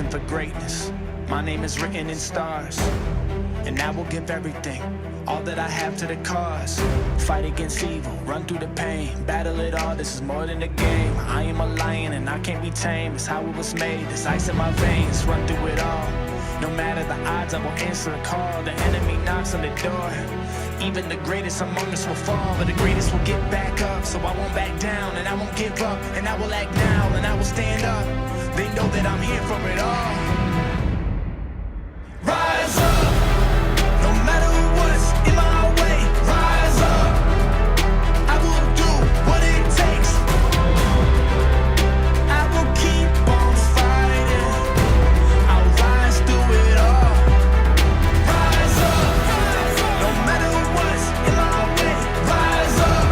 destined for greatness. My name is written in stars, and I will give everything, all that I have to the cause. Fight against evil, run through the pain, battle it all, this is more than a game. I am a lion and I can't be tamed, it's how it was made, this ice in my veins, run through it all. No matter the odds, I will answer a call. The enemy knocks on the door. Even the greatest among us will fall, but the greatest will get back up. So I won't back down, and I won't give up, and I will act now, and I will stand up. They know that I'm here for it all. Rise up, no matter what's in my way. Rise up, I will do what it takes. I will keep on fighting. I'll rise through it all. Rise up, no matter what's in my way. Rise up,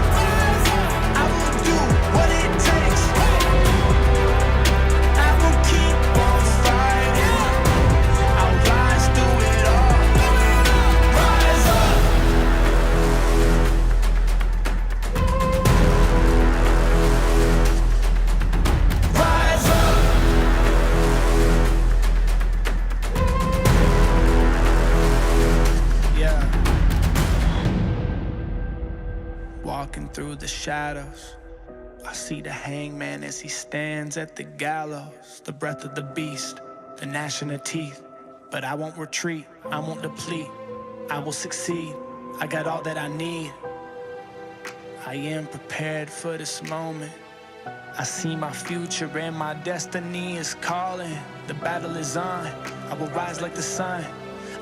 I will do what it takes. I will keep on fighting. I'll rise through it all. Rise up. Rise up. Yeah. Walking through the shadows, I see the hangman as he stands at the gallows. The breath of the beast, the gnashing of teeth. But I won't retreat, I won't deplete. I will succeed, I got all that I need. I am prepared for this moment. I see my future and my destiny is calling. The battle is on, I will rise like the sun.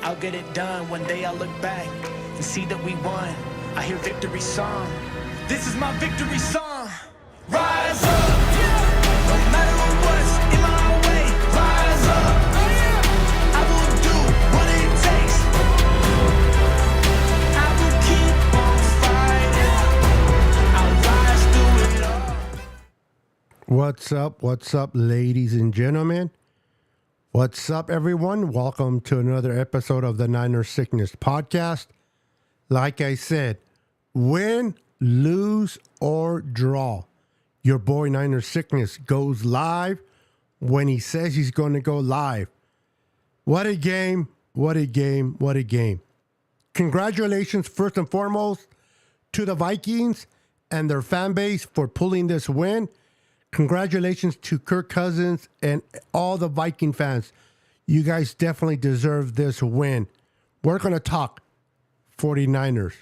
I'll get it done. One day I'll look back and see that we won. I hear victory song. This is my victory song. Rise up, no matter what's in my way. Rise up, I will do what it takes. I will keep on fighting. I'll rise through it all. What's up, ladies and gentlemen? What's up, everyone? Welcome to another episode of the Niner Sickness Podcast. Like I said, win, lose, or draw, your boy Niner Sickness goes live when he says he's going to go live. What a game, what a game, what a game. Congratulations, first and foremost, to the Vikings and their fan base for pulling this win. Congratulations to Kirk Cousins and all the Viking fans. You guys definitely deserve this win. We're going to talk 49ers.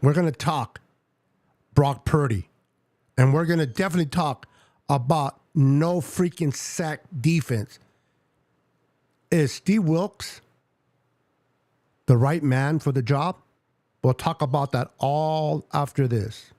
We're going to talk Brock Purdy. And we're going to definitely talk about no freaking sack defense. Is Steve Wilkes the right man for the job? We'll talk about that all after this.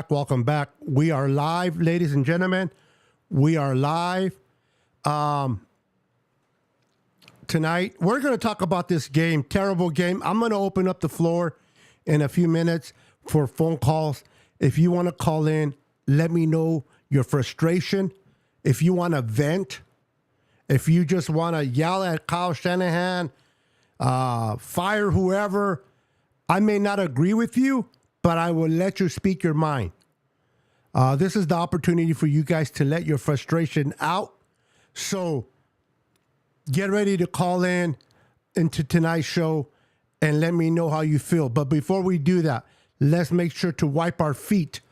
Welcome back. We are live, ladies and gentlemen. We are live. Tonight, we're going to talk about this game, terrible game. I'm going to open up the floor in a few minutes for phone calls. If you want to call in, let me know your frustration. If you want to vent, if you just want to yell at Kyle Shanahan, fire whoever, I may not agree with you, but I will let you speak your mind. This is the opportunity for you guys to let your frustration out. So get ready to call in into tonight's show and let me know how you feel. But before we do that, let's make sure to wipe our feet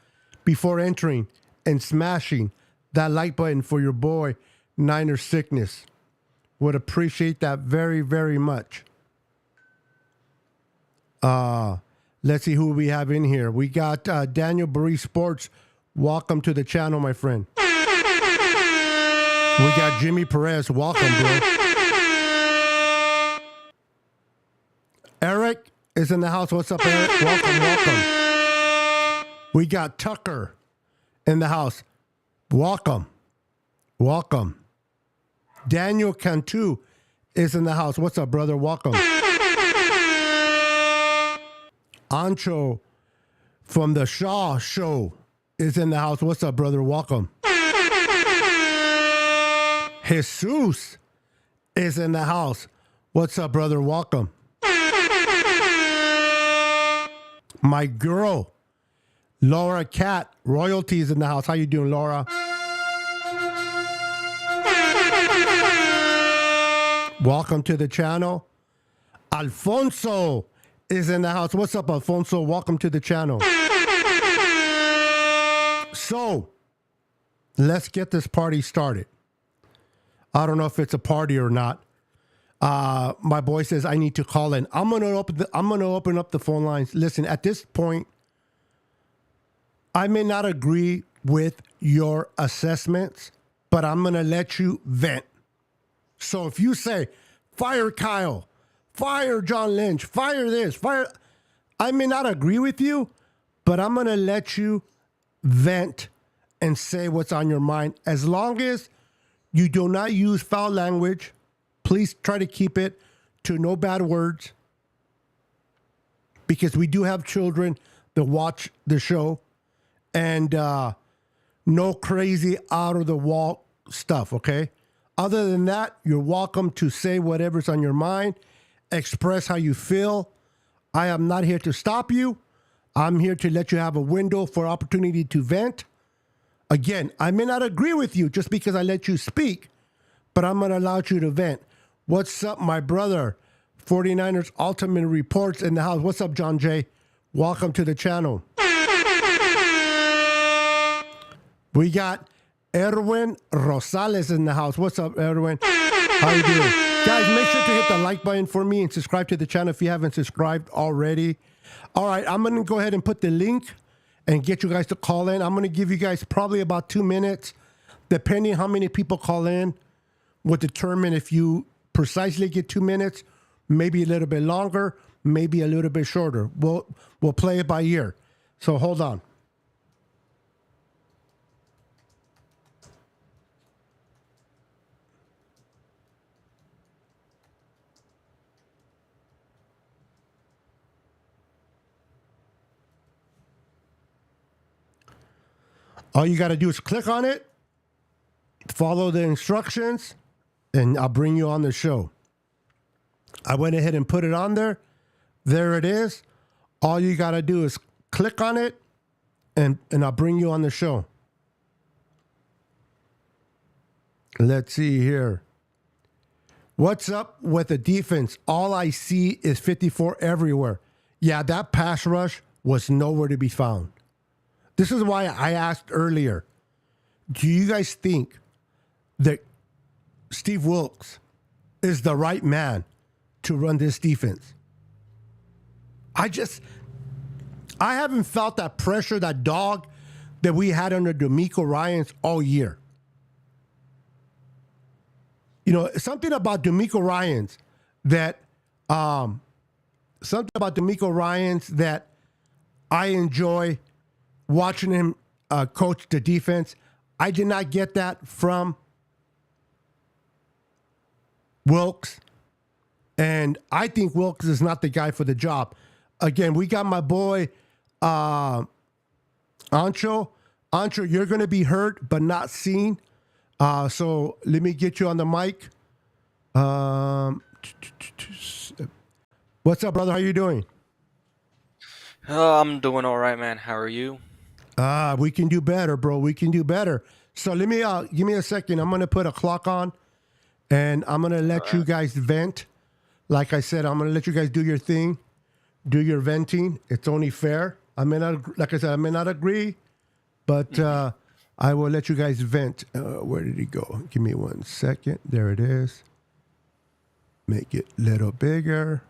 before entering and smashing that like button for your boy, Niner Sickness. Would appreciate that very, very much. Let's see who we have in here. We got Daniel Barry Sports. Welcome to the channel, my friend. We got Jimmy Perez. Welcome, bro. Eric is in the house. What's up, Eric? Welcome. We got Tucker in the house. Welcome. Daniel Cantu is in the house. What's up, brother? Welcome. Ancho from the Shaw Show is in the house. What's up, brother? Welcome. Jesus is in the house. What's up, brother? Welcome. My girl, Laura Cat, royalty is in the house. How you doing, Laura? Welcome to the channel. Alfonso is in the house. What's up, Alfonso? Welcome to the channel. So, let's get this party started. I don't know if it's a party or not. My boy says I need to call in. I'm gonna open up the phone lines. Listen, at this point, I may not agree with your assessments, but I'm gonna let you vent. So if you say, fire Kyle, fire John Lynch, fire this, fire, I may not agree with you, but I'm gonna let you vent and say what's on your mind. As long as you do not use foul language, please try to keep it to no bad words, because we do have children that watch the show, and no crazy out of the wall stuff, okay? Other than that, you're welcome to say whatever's on your mind, express how you feel. I am not here to stop you. I'm here to let you have a window for opportunity to vent. Again, I may not agree with you just because I let you speak, but I'm going to allow you to vent. What's up, my brother? 49ers Ultimate Reports in the house. What's up, John Jay? Welcome to the channel. We got Erwin Rosales in the house. What's up, Erwin? How you doing? Guys, make sure to hit the like button for me and subscribe to the channel if you haven't subscribed already. All right, I'm going to go ahead and put the link and get you guys to call in. I'm going to give you guys probably about 2 minutes. Depending how many people call in will determine if you precisely get 2 minutes, maybe a little bit longer, maybe a little bit shorter. We'll play it by ear. So hold on. All you got to do is click on it, follow the instructions, and I'll bring you on the show. I went ahead and put it on there. There it is. All you got to do is click on it, and I'll bring you on the show. Let's see here. What's up with the defense? All I see is 54 everywhere. Yeah, that pass rush was nowhere to be found. This is why I asked earlier, do you guys think that Steve Wilkes is the right man to run this defense? I haven't felt that pressure, that dog that we had under DeMeco Ryans all year. You know, something about DeMeco Ryans that I enjoy watching him coach the defense. I did not get that from Wilkes. And I think Wilkes is not the guy for the job. Again, we got my boy Ancho. Ancho, you're going to be heard but not seen. So let me get you on the mic. What's up, brother? How you doing? I'm doing all right, man. How are you? We can do better, bro. We can do better. So let me give me a second. I'm gonna put a clock on, and I'm gonna let you guys vent. Like I said, I'm gonna let you guys do your thing, do your venting. It's only fair. I may not, like I said, I may not agree, but I will let you guys vent. Where did he go? Give me 1 second. There it is. Make it a little bigger.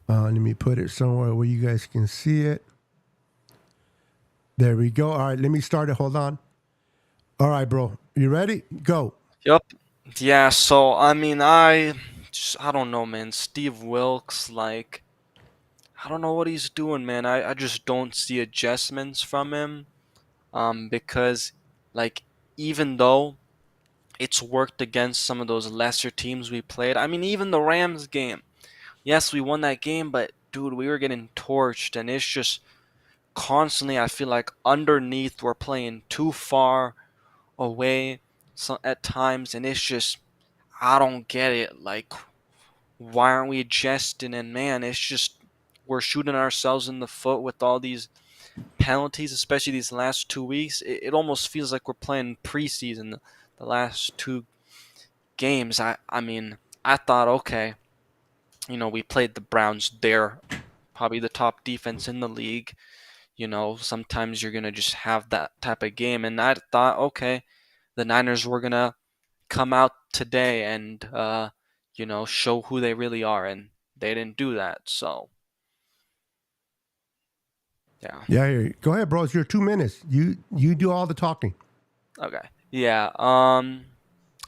Let me put it somewhere where you guys can see it. There we go. All right, let me start it. Hold on. All right, bro. You ready? Go. Yep. Yeah, so I mean I don't know, man. Steve Wilkes, like, I don't know what he's doing, man. I just don't see adjustments from him. Because, like, even though it's worked against some of those lesser teams we played. I mean, even the Rams game. Yes, we won that game, but dude, we were getting torched, and it's just constantly, I feel like underneath we're playing too far away at times, and it's just, I don't get it. Like, why aren't we adjusting? And man, it's just, we're shooting ourselves in the foot with all these penalties, especially these last 2 weeks. It almost feels like we're playing preseason the last two games. I mean, I thought, okay, we played the Browns. They're probably the top defense in the league. Sometimes you're going to just have that type of game. And I thought, okay, the Niners were going to come out today and, show who they really are. And they didn't do that. So, yeah. Yeah, go ahead, bro. It's your 2 minutes. You do all the talking. Okay. Yeah. And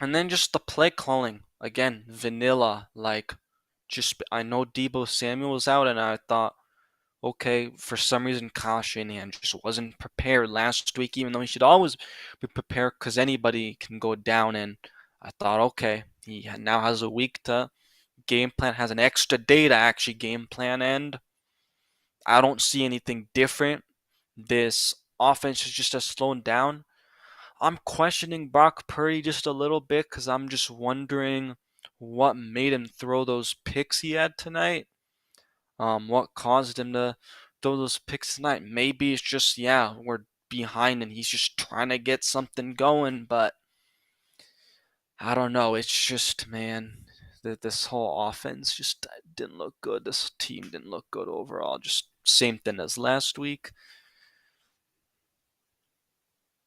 then just the play calling. Again, vanilla. Like, just, I know Debo Samuel was out, and I thought, okay, for some reason Kyle Shanahan just wasn't prepared last week, even though he should always be prepared because anybody can go down. And I thought, okay, he now has a week to game plan, has an extra day to actually game plan, and I don't see anything different. This offense is just slowing down. I'm questioning Brock Purdy just a little bit because I'm just wondering what made him throw those picks he had tonight. What caused him to throw those picks tonight? Maybe it's just, yeah, we're behind and he's just trying to get something going, but I don't know. It's just, man, this whole offense just didn't look good. This team didn't look good overall. Just same thing as last week.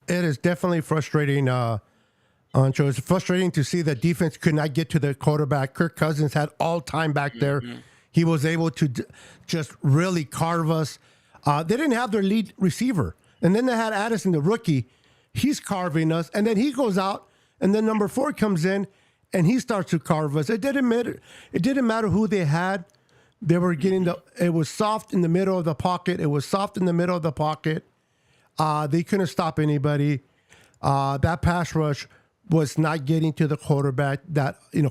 It is definitely frustrating, Ancho. It's frustrating to see that defense could not get to the quarterback. Kirk Cousins had all time back there. Mm-hmm. He was able to just really carve us. They didn't have their lead receiver. And then they had Addison, the rookie. He's carving us. And then he goes out, and then number 4 comes in, and he starts to carve us. It didn't matter. It didn't matter who they had. They were getting it was soft in the middle of the pocket. It was soft in the middle of the pocket. They couldn't stop anybody. That pass rush was not getting to the quarterback.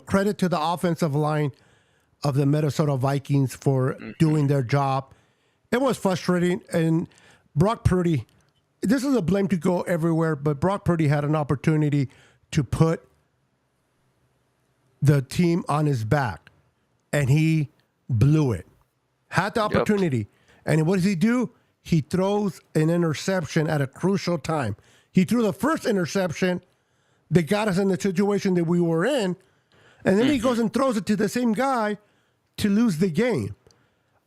Credit to the offensive line of the Minnesota Vikings for doing their job. It was frustrating. And Brock Purdy, this is a blame to go everywhere, but Brock Purdy had an opportunity to put the team on his back, and he blew it. Had the opportunity. Yep. And what does he do? He throws an interception at a crucial time. He threw the first interception that got us in the situation that we were in, and then he goes and throws it to the same guy to lose the game.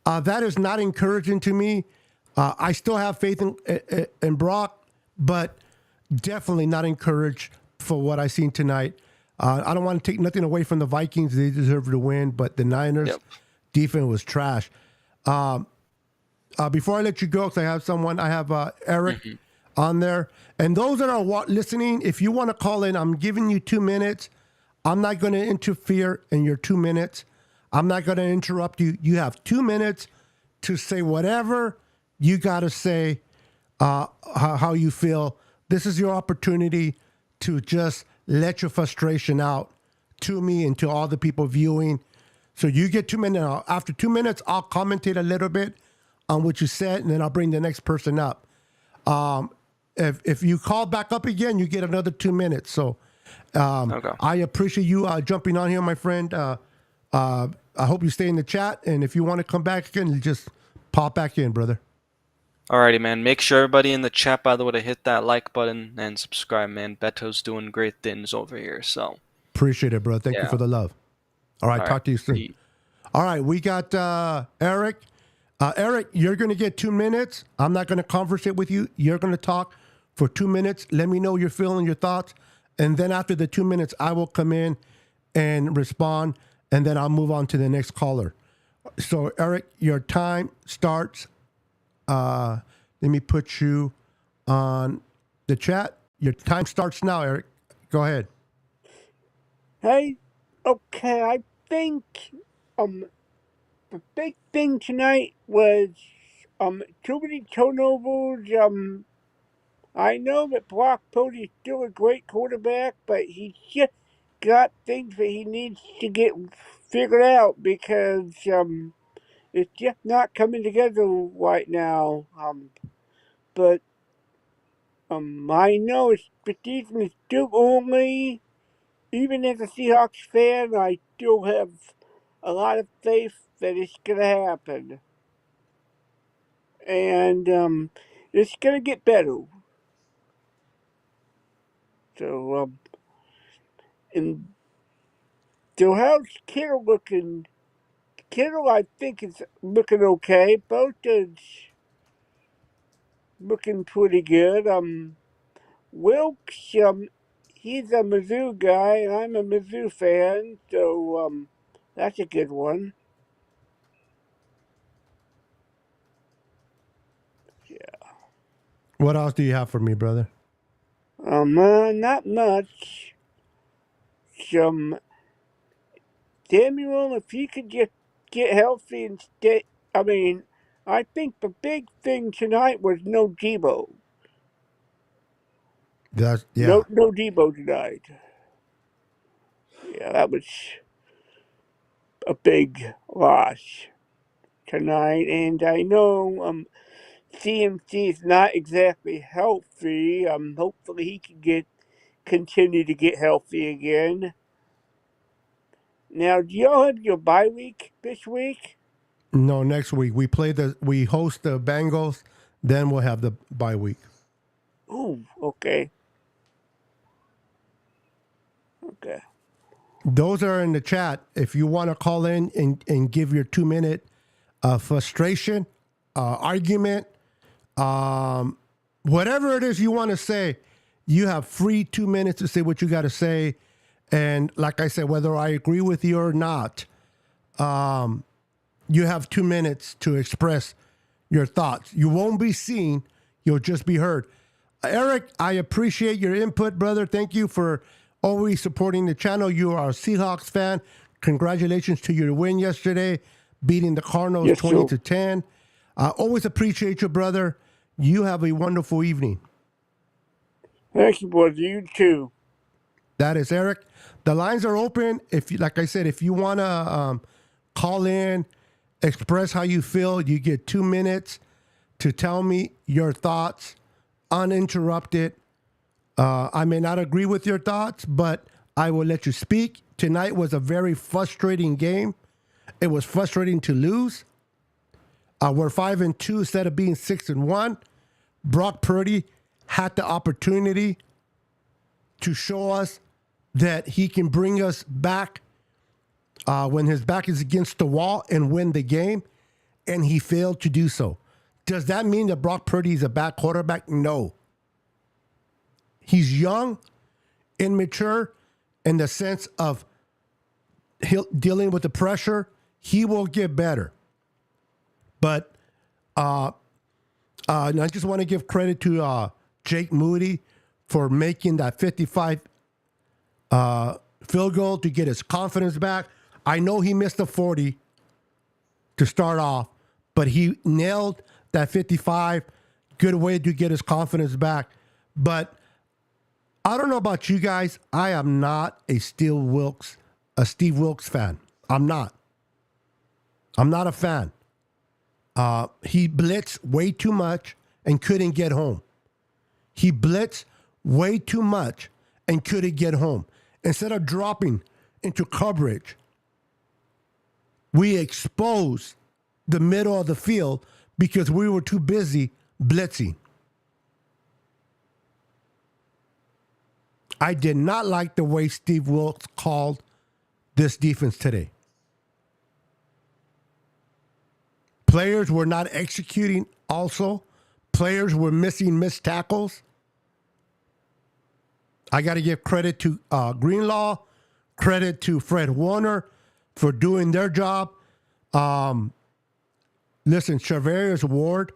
That is not encouraging to me. I still have faith in Brock, but definitely not encouraged for what I've seen tonight. I don't want to take nothing away from the Vikings. They deserve to win, but the Niners defense was trash. Before I let you go, because I have Eric on there. And those that are listening, if you want to call in, I'm giving you 2 minutes. I'm not going to interfere in your 2 minutes. I'm not going to interrupt you. You have 2 minutes to say whatever you got to say, how you feel. This is your opportunity to just let your frustration out to me and to all the people viewing. So you get 2 minutes. After 2 minutes, I'll commentate a little bit on what you said, and then I'll bring the next person up. If you call back up again, you get another 2 minutes. So okay. I appreciate you jumping on here, my friend. I hope you stay in the chat, and if you want to come back again, just pop back in, brother. Alrighty, man. Make sure everybody in the chat, by the way, to hit that like button and subscribe, man. Beto's doing great things over here, so. Appreciate it, bro. Thank you for the love. All right, talk to you soon. All right, we got Eric. Eric, you're going to get 2 minutes. I'm not going to conversate with you. You're going to talk for 2 minutes. Let me know your feeling, your thoughts. And then after the 2 minutes, I will come in and respond, and then I'll move on to the next caller. So, Eric, your time starts. Let me put you on the chat. Your time starts now, Eric. Go ahead. Hey, okay, I think the big thing tonight was too many turnovers, I know that Brock Purdy's still a great quarterback, but he's just got things that he needs to get figured out because it's just not coming together right now. But I know the season is still early. Even as a Seahawks fan, I still have a lot of faith that it's gonna happen, and it's gonna get better. So and so how's Kittle looking? Kittle, I think, is looking okay. Both is looking pretty good. Wilkes, he's a Mizzou guy, and I'm a Mizzou fan, so that's a good one. Yeah. What else do you have for me, brother? Not much. Some Samuel, if he could just get healthy and stay. I mean, I think the big thing tonight was no Debo. That's yeah. No Debo tonight. Yeah, that was a big loss tonight, and I know CMC is not exactly healthy. Hopefully he can continue to get healthy again. Now, do y'all have your bye week this week? No, next week we host the Bengals, then we'll have the bye week. Ooh, okay. Okay. Those are in the chat. If you want to call in and give your 2 minute frustration, argument, whatever it is you want to say, you have free 2 minutes to say what you got to say. And like I said, whether I agree with you or not, you have 2 minutes to express your thoughts. You won't be seen, you'll just be heard. Eric, I appreciate your input, brother. Thank you for always supporting the channel. You are a Seahawks fan. Congratulations to your win yesterday, beating the Cardinals Yes, 20-10. I always appreciate you, brother. You have a wonderful evening. Thank you, brother. You too. That is Eric. The lines are open. If you, like I said, if you want to call in, express how you feel, you get 2 minutes to tell me your thoughts uninterrupted. I may not agree with your thoughts, but I will let you speak. Tonight was a very frustrating game. It was frustrating to lose. We're 5-2 instead of being 6-1. Brock Purdy had the opportunity to show us that he can bring us back when his back is against the wall and win the game, and he failed to do so. Does that mean that Brock Purdy is a bad quarterback? No. He's young, immature, in the sense of dealing with the pressure. He will get better. But and I just want to give credit to Jake Moody for making that 55 field goal to get his confidence back. I know he missed a 40 to start off, but he nailed that 55. Good way to get his confidence back. But I don't know about you guys. I am not a Steve Wilkes fan. I'm not a fan. He blitzed way too much and couldn't get home. He blitzed way too much and couldn't get home. Instead of dropping into coverage, we exposed the middle of the field because we were too busy blitzing. I did not like the way Steve Wilkes called this defense today. Players were not executing also. Players were missed tackles. I got to give credit to Greenlaw, credit to Fred Warner for doing their job. Listen, Charvarius Ward,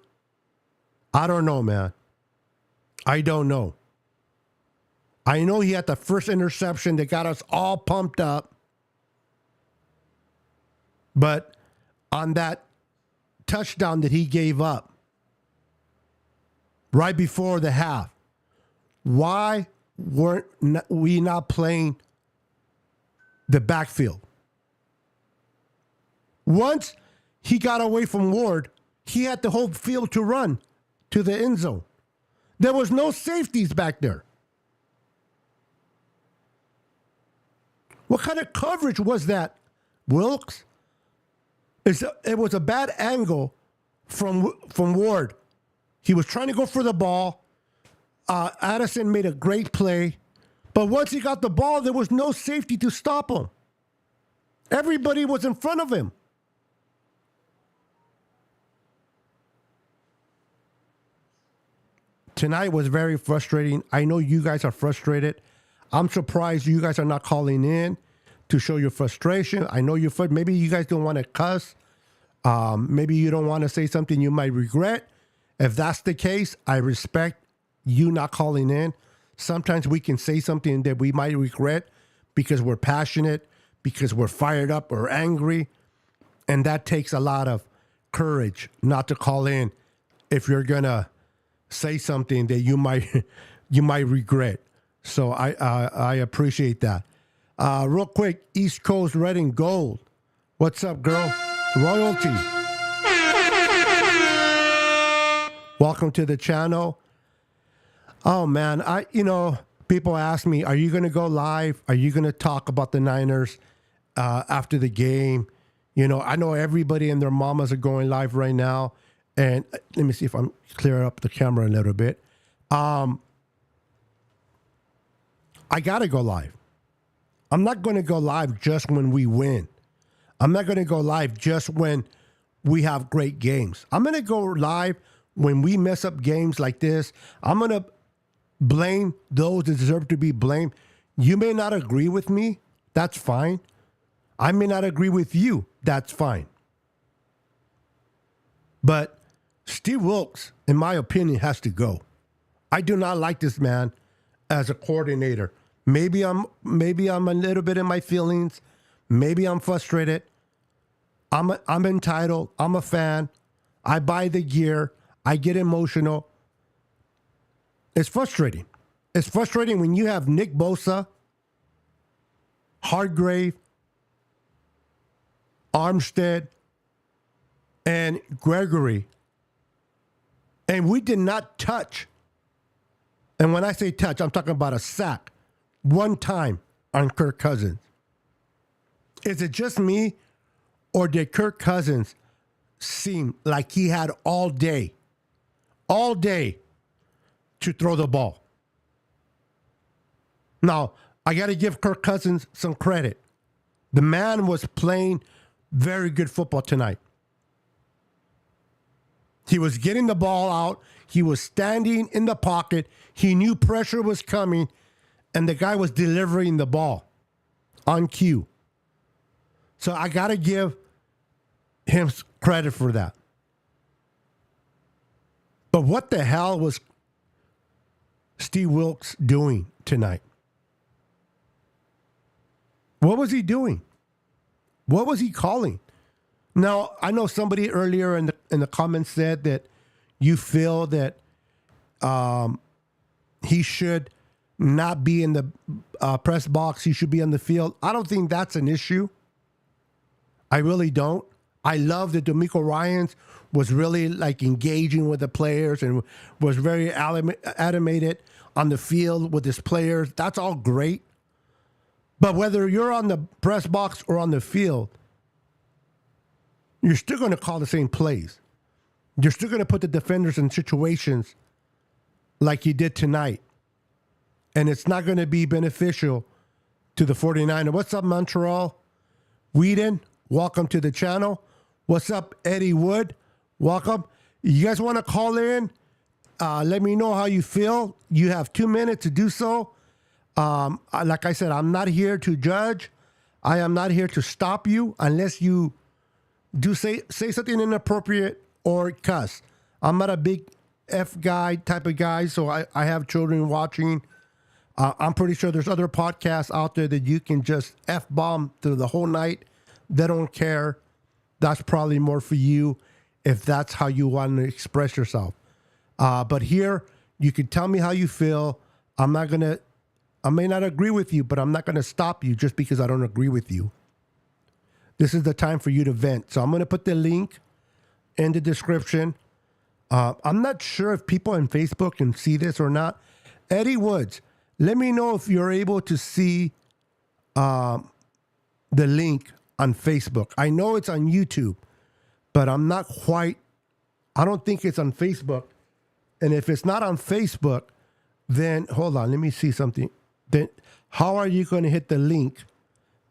I don't know, man. I don't know. I know he had the first interception that got us all pumped up. But on that touchdown that he gave up right before the half, why weren't we not playing the backfield? Once he got away from Ward, he had the whole field to run to the end zone. There was no safeties back there. What kind of coverage was that, Wilkes? It was a bad angle from Ward. He was trying to go for the ball. Addison made a great play. But once he got the ball, there was no safety to stop him. Everybody was in front of him. Tonight was very frustrating. I know you guys are frustrated. I'm surprised you guys are not calling in to show your frustration. I know maybe you guys don't want to cuss. Maybe you don't want to say something you might regret. If that's the case, I respect you not calling in. Sometimes we can say something that we might regret because we're passionate, because we're fired up or angry. And that takes a lot of courage not to call in if you're going to say something that you might regret. So I appreciate that. Real quick, East Coast Red and Gold. What's up, girl? Royalty. Welcome to the channel. Oh man, people ask me, are you going to go live? Are you going to talk about the Niners after the game? I know everybody and their mamas are going live right now. And let me see if I'm clear up the camera a little bit. I got to go live. I'm not going to go live just when we win. I'm not going to go live just when we have great games. I'm going to go live when we mess up games like this. I'm going to blame those that deserve to be blamed. You may not agree with me. That's fine. I may not agree with you. That's fine. But Steve Wilkes, in my opinion, has to go. I do not like this man as a coordinator. Maybe I'm a little bit in my feelings. Maybe I'm frustrated. I'm entitled. I'm a fan. I buy the gear. I get emotional. It's frustrating. It's frustrating when you have Nick Bosa, Hargrave, Armstead, and Gregory. And we did not touch. And when I say touch, I'm talking about a sack. One time on Kirk Cousins. Is it just me, or did Kirk Cousins seem like he had all day to throw the ball? Now, I got to give Kirk Cousins some credit. The man was playing very good football tonight. He was getting the ball out. He was standing in the pocket. He knew pressure was coming, and the guy was delivering the ball on cue. So I got to give him credit for that. But what the hell was Steve Wilkes doing tonight? What was he doing? What was he calling? Now, I know somebody earlier in the comments said that you feel that he should not be in the press box. He should be on the field. I don't think that's an issue. I really don't. I love that D'Amico Ryans was really engaging with the players and was very animated on the field with his players. That's all great. But whether you're on the press box or on the field, you're still going to call the same plays. You're still going to put the defenders in situations like you did tonight. And it's not going to be beneficial to the 49ers. What's up, Montreal? Whedon, welcome to the channel. What's up, Eddie Wood? Welcome. You guys want to call in? Let me know how you feel. You have 2 minutes to do so. Like I said, I'm not here to judge. I am not here to stop you unless you do say something inappropriate or cuss. I'm not a big F guy type of guy, so I have children watching. I'm pretty sure there's other podcasts out there that you can just F-bomb through the whole night. They don't care. That's probably more for you if that's how you want to express yourself. But here, you can tell me how you feel. I may not agree with you, but I'm not gonna stop you just because I don't agree with you. This is the time for you to vent. So I'm gonna put the link in the description. I'm not sure if people on Facebook can see this or not. Eddie Woods, let me know if you're able to see the link on Facebook. I know it's on YouTube, but I don't think it's on Facebook. And if it's not on Facebook, then hold on, let me see something. Then how are you going to hit the link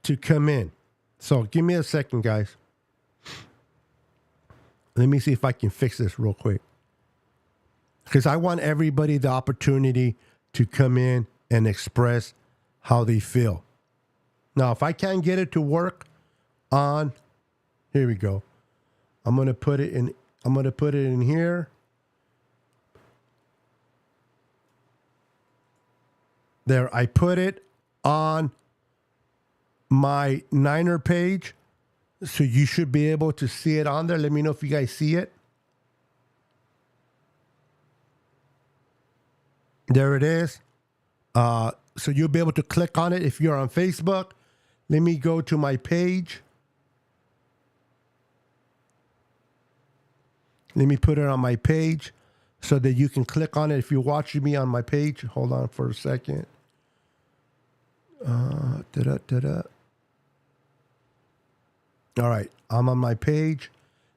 to come in? So give me a second, guys. Let me see if I can fix this real quick. Because I want everybody the opportunity to come in and express how they feel. Now, if I can't get it to work on, here we go. I'm going to put it in here. There, I put it on my Niner page. So you should be able to see it on there. Let me know if you guys see it. There it is. So you'll be able to click on it if you're on Facebook. Let me go to my page. Let me put it on my page so that you can click on it if you're watching me on my page. Hold on for a second. All right, I'm on my page.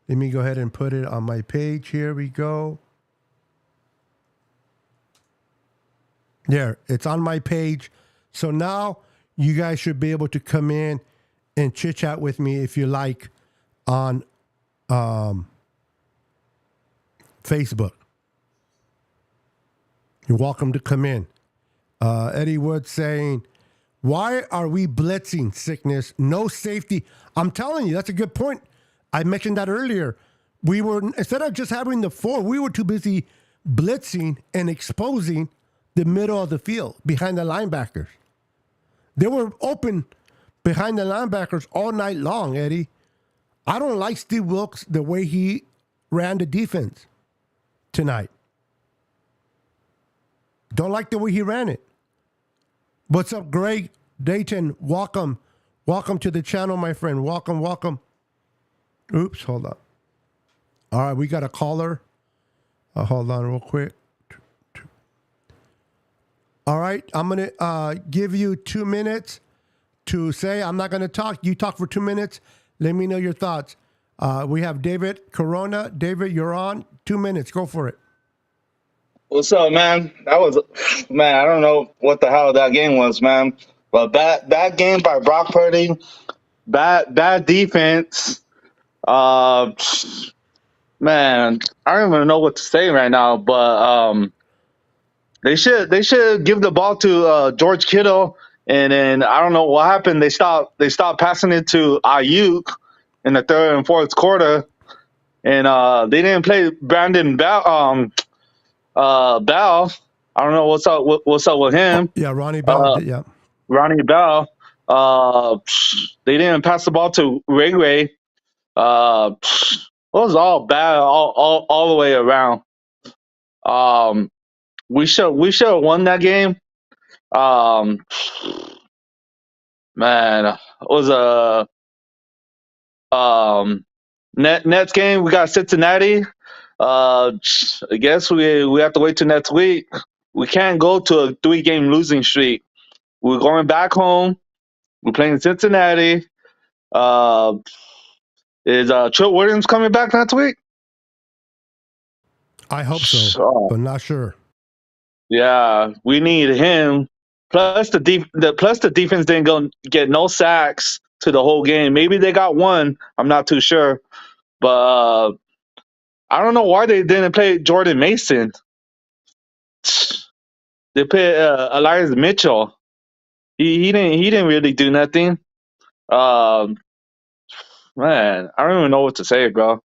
Let me go ahead and put it on my page. Here we go. There, it's on my page. So now you guys should be able to come in and chit chat with me if you like on Facebook. You're welcome to come in. Eddie Wood saying, why are we blitzing sickness? No safety. I'm telling you, that's a good point. I mentioned that earlier. We were, instead of just having the 4, we were too busy blitzing and exposing the middle of the field behind the linebackers. They were open behind the linebackers all night long, Eddie. I don't like Steve Wilkes the way he ran the defense tonight. Don't like the way he ran it. What's up, Greg Dayton? Welcome. Welcome to the channel, my friend. Welcome, welcome. Oops, hold on. All right, we got a caller. Hold on real quick. All right, I'm going to give you 2 minutes to say. I'm not going to talk. You talk for 2 minutes. Let me know your thoughts. We have David Corona. David, you're on. 2 minutes. Go for it. What's up, man? Man, I don't know what the hell that game was, man. But bad game by Brock Purdy. Bad defense. Uh, Man, I don't even know what to say right now. But they should give the ball to George Kittle, and then I don't know what happened. They stopped passing it to Ayuk in the third and fourth quarter, and they didn't play Brandon Bell. Bell. I don't know what's up with him. Yeah, Ronnie Bell. Yeah. Ronnie Bell. They didn't pass the ball to Ray. It was all bad all the way around. We should have won that game. Man, it was Nets game. We got Cincinnati. I guess we have to wait till next week. We can't go to a 3-game losing streak. We're going back home. We're playing Cincinnati. Is Trill Williams coming back next week? I hope so, but not sure. Yeah, we need him. Plus the defense didn't go get no sacks to the whole game. Maybe they got one. I'm not too sure, but I don't know why they didn't play Jordan Mason. They played Elias Mitchell. He didn't really do nothing. Man, I don't even know what to say, bro.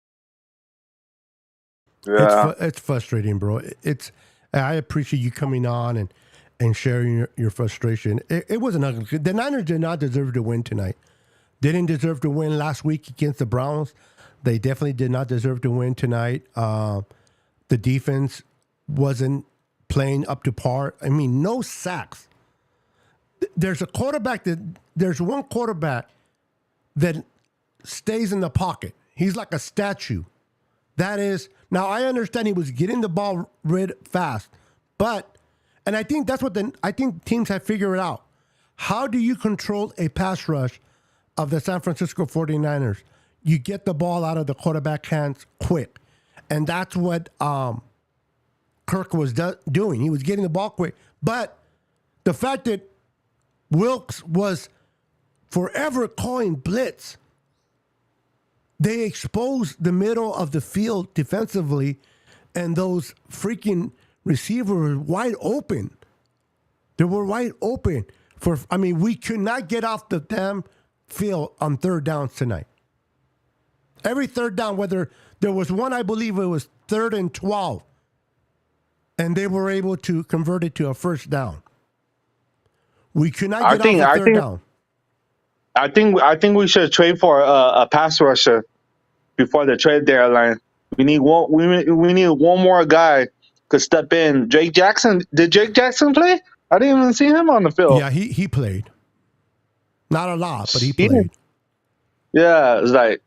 Yeah. It's frustrating, bro. I appreciate you coming on and sharing your frustration. It wasn't ugly. The Niners did not deserve to win tonight. They didn't deserve to win last week against the Browns. They definitely did not deserve to win tonight. The defense wasn't playing up to par. I mean, no sacks. There's one quarterback that stays in the pocket. He's like a statue. That is, now I understand he was getting the ball rid fast, and I think I think teams have figured it out. How do you control a pass rush of the San Francisco 49ers? You get the ball out of the quarterback hands quick. And that's what Kirk was doing. He was getting the ball quick. But the fact that Wilkes was forever calling blitz, they exposed the middle of the field defensively, and those freaking receivers were wide open. They were wide open. We could not get off the damn field on third downs tonight. Every third down, whether there was one, I believe it was 3rd and 12, and they were able to convert it to a first down. We could not get off the third down. I think we should trade for a pass rusher before the trade deadline. We need one. We need one more guy to step in. Jake Jackson. Did Jake Jackson play? I didn't even see him on the field. Yeah, he played. Not a lot, but he played. Yeah, it's like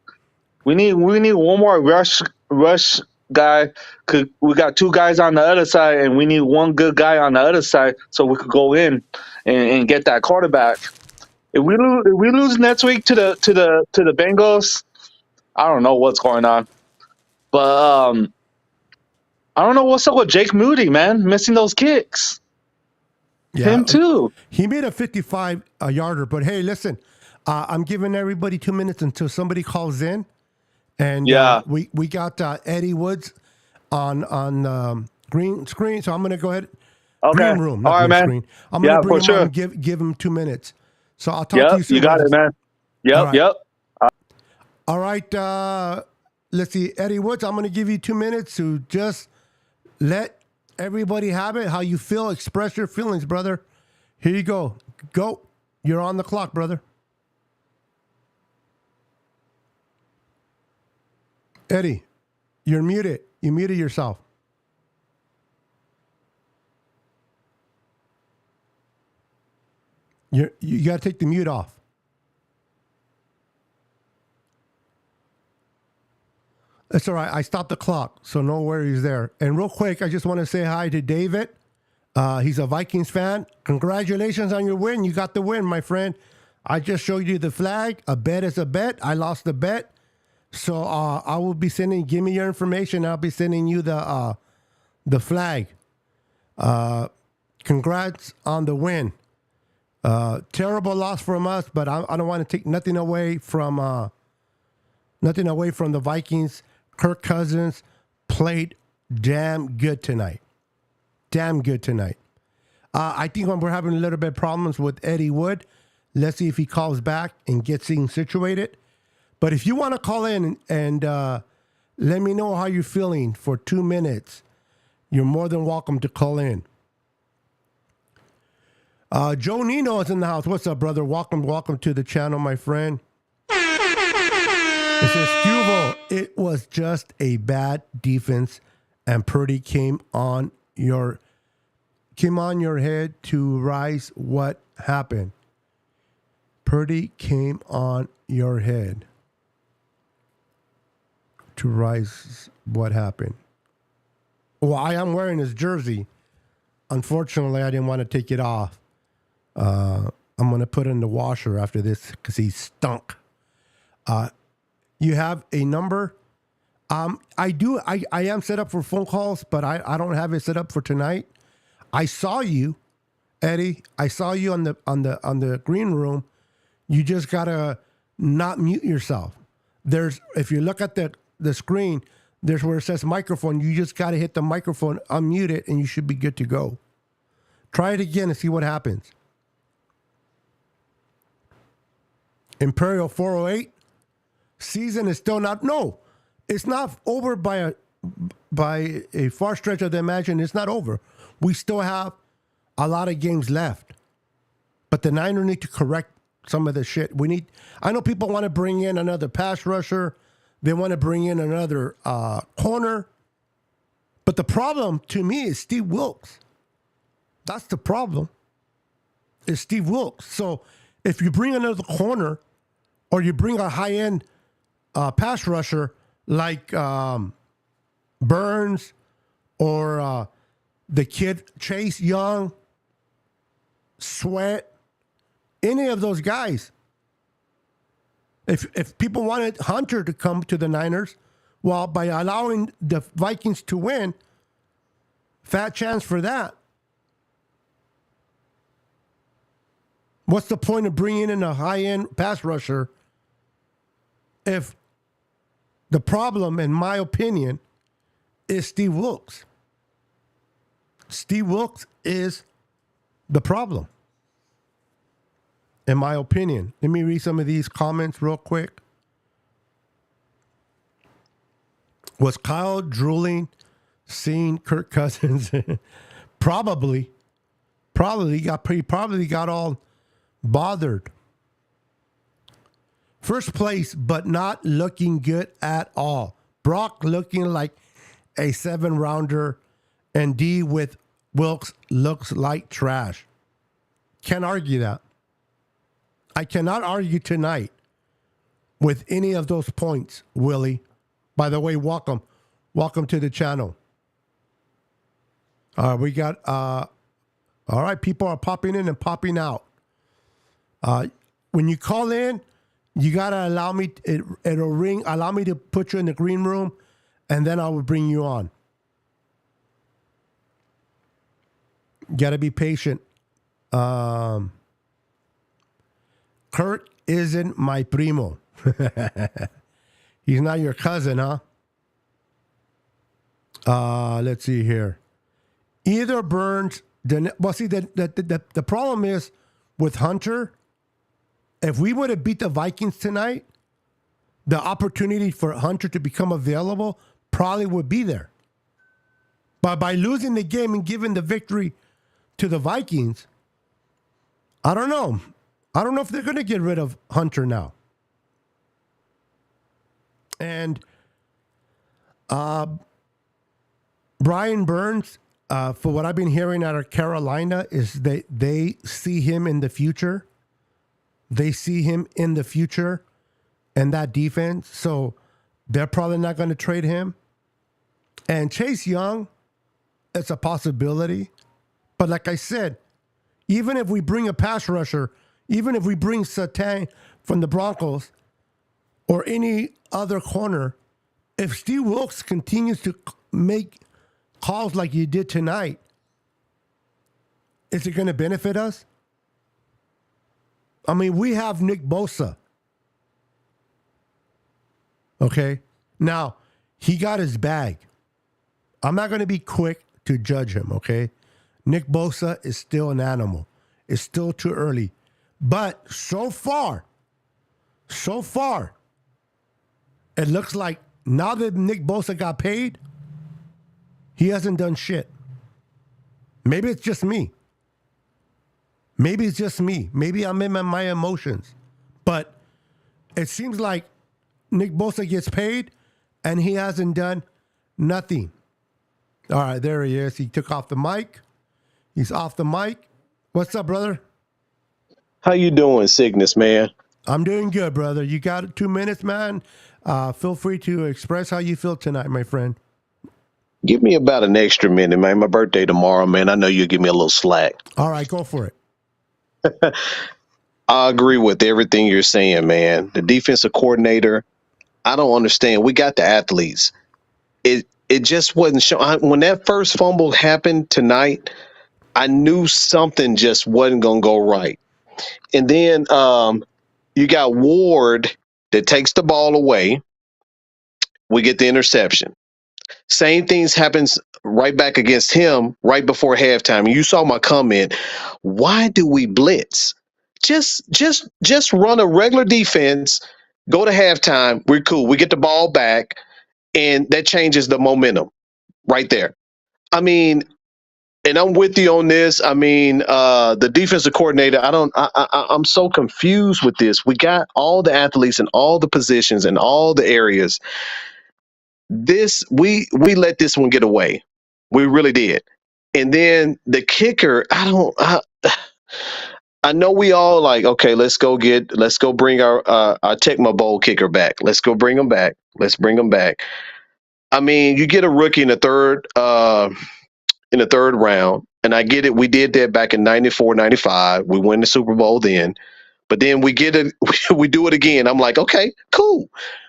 we need one more rush guy. We got 2 guys on the other side, and we need one good guy on the other side so we could go in and get that quarterback. If we lose next week to the Bengals, I don't know what's going on. But I don't know what's up with Jake Moody, man, missing those kicks. Yeah, him too. He made a 55-yarder, but hey, listen, I'm giving everybody 2 minutes until somebody calls in, and we got Eddie Woods on green screen, so I'm going to go ahead. Okay. Green room, not green screen. I'm going to bring him on and give him 2 minutes. So I'll talk to you soon. You got it, man. Yep. All right. Let's see, Eddie Woods. I'm going to give you 2 minutes to just let everybody have it. How you feel? Express your feelings, brother. Here you go. Go. You're on the clock, brother. Eddie, you're muted. You muted yourself. You got to take the mute off. That's all right. I stopped the clock, so no worries there. And real quick, I just want to say hi to David. He's a Vikings fan. Congratulations on your win. You got the win, my friend. I just showed you the flag. A bet is a bet. I lost the bet. So I will be give me your information. I'll be sending you the flag. Congrats on the win. Terrible loss from us, but I don't want to take nothing away from the Vikings. Kirk Cousins played damn good tonight. I think we're having a little bit of problems with Eddie Wood. Let's see if he calls back and gets things situated. But if you want to call in and let me know how you're feeling for 2 minutes, you're more than welcome to call in. Joe Nino is in the house. What's up, brother? Welcome to the channel, my friend. It says, Cuvo, it was just a bad defense, and Purdy came on your head to rise. What happened? Purdy came on your head to rise. What happened? Well, I am wearing his jersey. Unfortunately, I didn't want to take it off. I'm going to put it in the washer after this because he stunk. You have a number? I am set up for phone calls, but I don't have it set up for tonight. I saw you, Eddie. I saw you on the green room. You just gotta not mute yourself. If you look at the screen, there's where it says microphone. You just gotta hit the microphone, unmute it, and you should be good to go. Try it again and see what happens. Imperial 408. Season is still not. No, it's not over by a far stretch of the imagination. It's not over. We still have a lot of games left, but the Niners need to correct some of the shit. I know people want to bring in another pass rusher. They want to bring in another corner, but the problem to me is Steve Wilkes. That's the problem. Is Steve Wilkes. So if you bring another corner or you bring a high-end pass rusher like Burns or the kid Chase Young, Sweat, any of those guys, if people wanted Hunter to come to the Niners, well, by allowing the Vikings to win, fat chance for that. What's the point of bringing in a high-end pass rusher if the problem, in my opinion, is Steve Wilkes? Steve Wilkes is the problem, in my opinion. Let me read some of these comments real quick. Was Kyle drooling seeing Kirk Cousins? Probably. He probably got all bothered. First place, but not looking good at all. Brock looking like a 7-rounder, and D with Wilkes looks like trash. Can't argue that. I cannot argue tonight with any of those points, Willie. By the way, welcome to the channel. We got all right. People are popping in and popping out. When you call in, you gotta allow me. It'll ring. Allow me to put you in the green room, and then I will bring you on. Gotta be patient. Kurt isn't my primo. He's not your cousin, huh? Let's see here. Either Burns. The problem is with Hunter. If we would have beat the Vikings tonight, the opportunity for Hunter to become available probably would be there. But by losing the game and giving the victory to the Vikings, I don't know. I don't know if they're going to get rid of Hunter now. And Brian Burns, for what I've been hearing out of Carolina, is they see him in the future. They see him in the future and that defense. So they're probably not going to trade him. And Chase Young, it's a possibility. But like I said, even if we bring a pass rusher, even if we bring Satan from the Broncos or any other corner, if Steve Wilkes continues to make calls like he did tonight, is it going to benefit us? I mean, we have Nick Bosa. Okay? Now, he got his bag. I'm not going to be quick to judge him, okay? Nick Bosa is still an animal. It's still too early. But so far, it looks like now that Nick Bosa got paid, he hasn't done shit. Maybe it's just me. Maybe I'm in my emotions. But it seems like Nick Bosa gets paid and he hasn't done nothing. All right, there he is. He took off the mic. He's off the mic. What's up, brother? How you doing, Cygnus, man? I'm doing good, brother. You got 2 minutes, man. Feel free to express how you feel tonight, my friend. Give me about an extra minute, man. My birthday tomorrow, man. I know you'll give me a little slack. All right, go for it. I agree with everything you're saying, man. The defensive coordinator, I don't understand. We got the athletes. It just wasn't showing. When that first fumble happened tonight, I knew something just wasn't going to go right. And then you got Ward that takes the ball away. We get the interception. Same things happens right back against him right before halftime. You saw my comment. Why do we blitz? Just run a regular defense, go to halftime. We're cool. We get the ball back, and that changes the momentum right there. I mean, and I'm with you on this. I mean, the defensive coordinator, I'm so confused with this. We got all the athletes in all the positions and all the areas. We let this one get away. We really did. And then the kicker, I know we all like, okay, let's go bring our Tecmo Bowl kicker back. Let's go bring him back. Let's bring him back. I mean, you get a rookie in the third round, and I get it. We did that back in 94, 95. We win the Super Bowl then. But then we get it, we do it again. I'm like, okay, cool.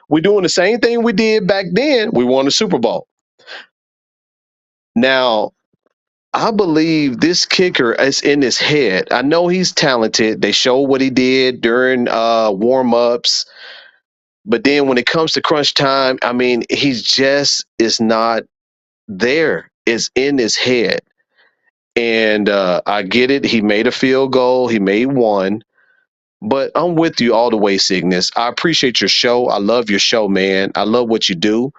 We're doing the same thing we did back then. We won the Super Bowl. Now, I believe this kicker is in his head. I know he's talented. They show what he did during warm ups, but then when it comes to crunch time, I mean, he's just is not there. It's in his head, and I get it. He made a field goal. He made one, but I'm with you all the way, Cygnus. I appreciate your show. I love your show, man. I love what you do.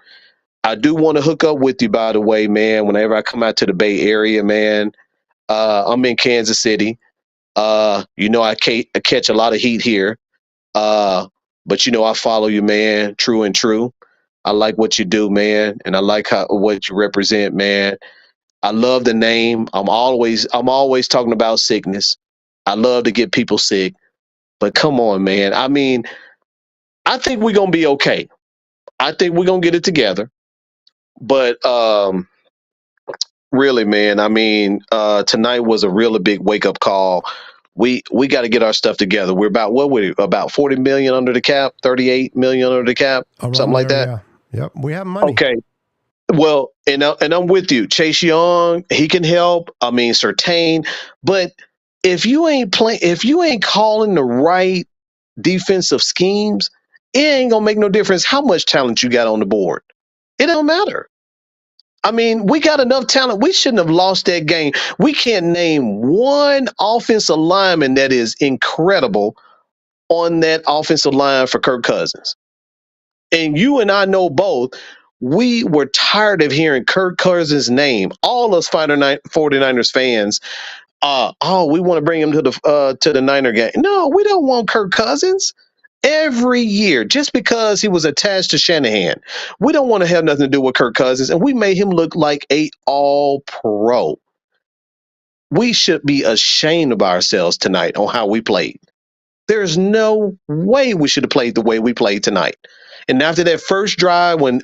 I do want to hook up with you, by the way, man. Whenever I come out to the Bay Area, man. I'm in Kansas City. I catch a lot of heat here. But I follow you, man. True and true. I like what you do, man, and I like what you represent, man. I love the name. I'm always talking about sickness. I love to get people sick, but come on, man. I mean, I think we're gonna be okay. I think we're gonna get it together. But really, man, I mean, tonight was a really big wake up call. We got to get our stuff together. We're about 40 million under the cap, 38 million under the cap, Around something like there, that. yeah. Yep, we have money. Okay. Well, and I'm with you. Chase Young, he can help. I mean, Certain, but if you ain't calling the right defensive schemes, it ain't gonna make no difference how much talent you got on the board. It don't matter. I mean, we got enough talent. We shouldn't have lost that game. We can't name one offensive lineman that is incredible on that offensive line for Kirk Cousins. And you and I know both, we were tired of hearing Kirk Cousins' name. All us 49ers fans, we want to bring him to the Niner game. No, we don't want Kirk Cousins. Every year, just because he was attached to Shanahan, we don't want to have nothing to do with Kirk Cousins, and we made him look like a all-pro. We should be ashamed of ourselves tonight on how we played. There's no way we should have played the way we played tonight. And after that first drive, when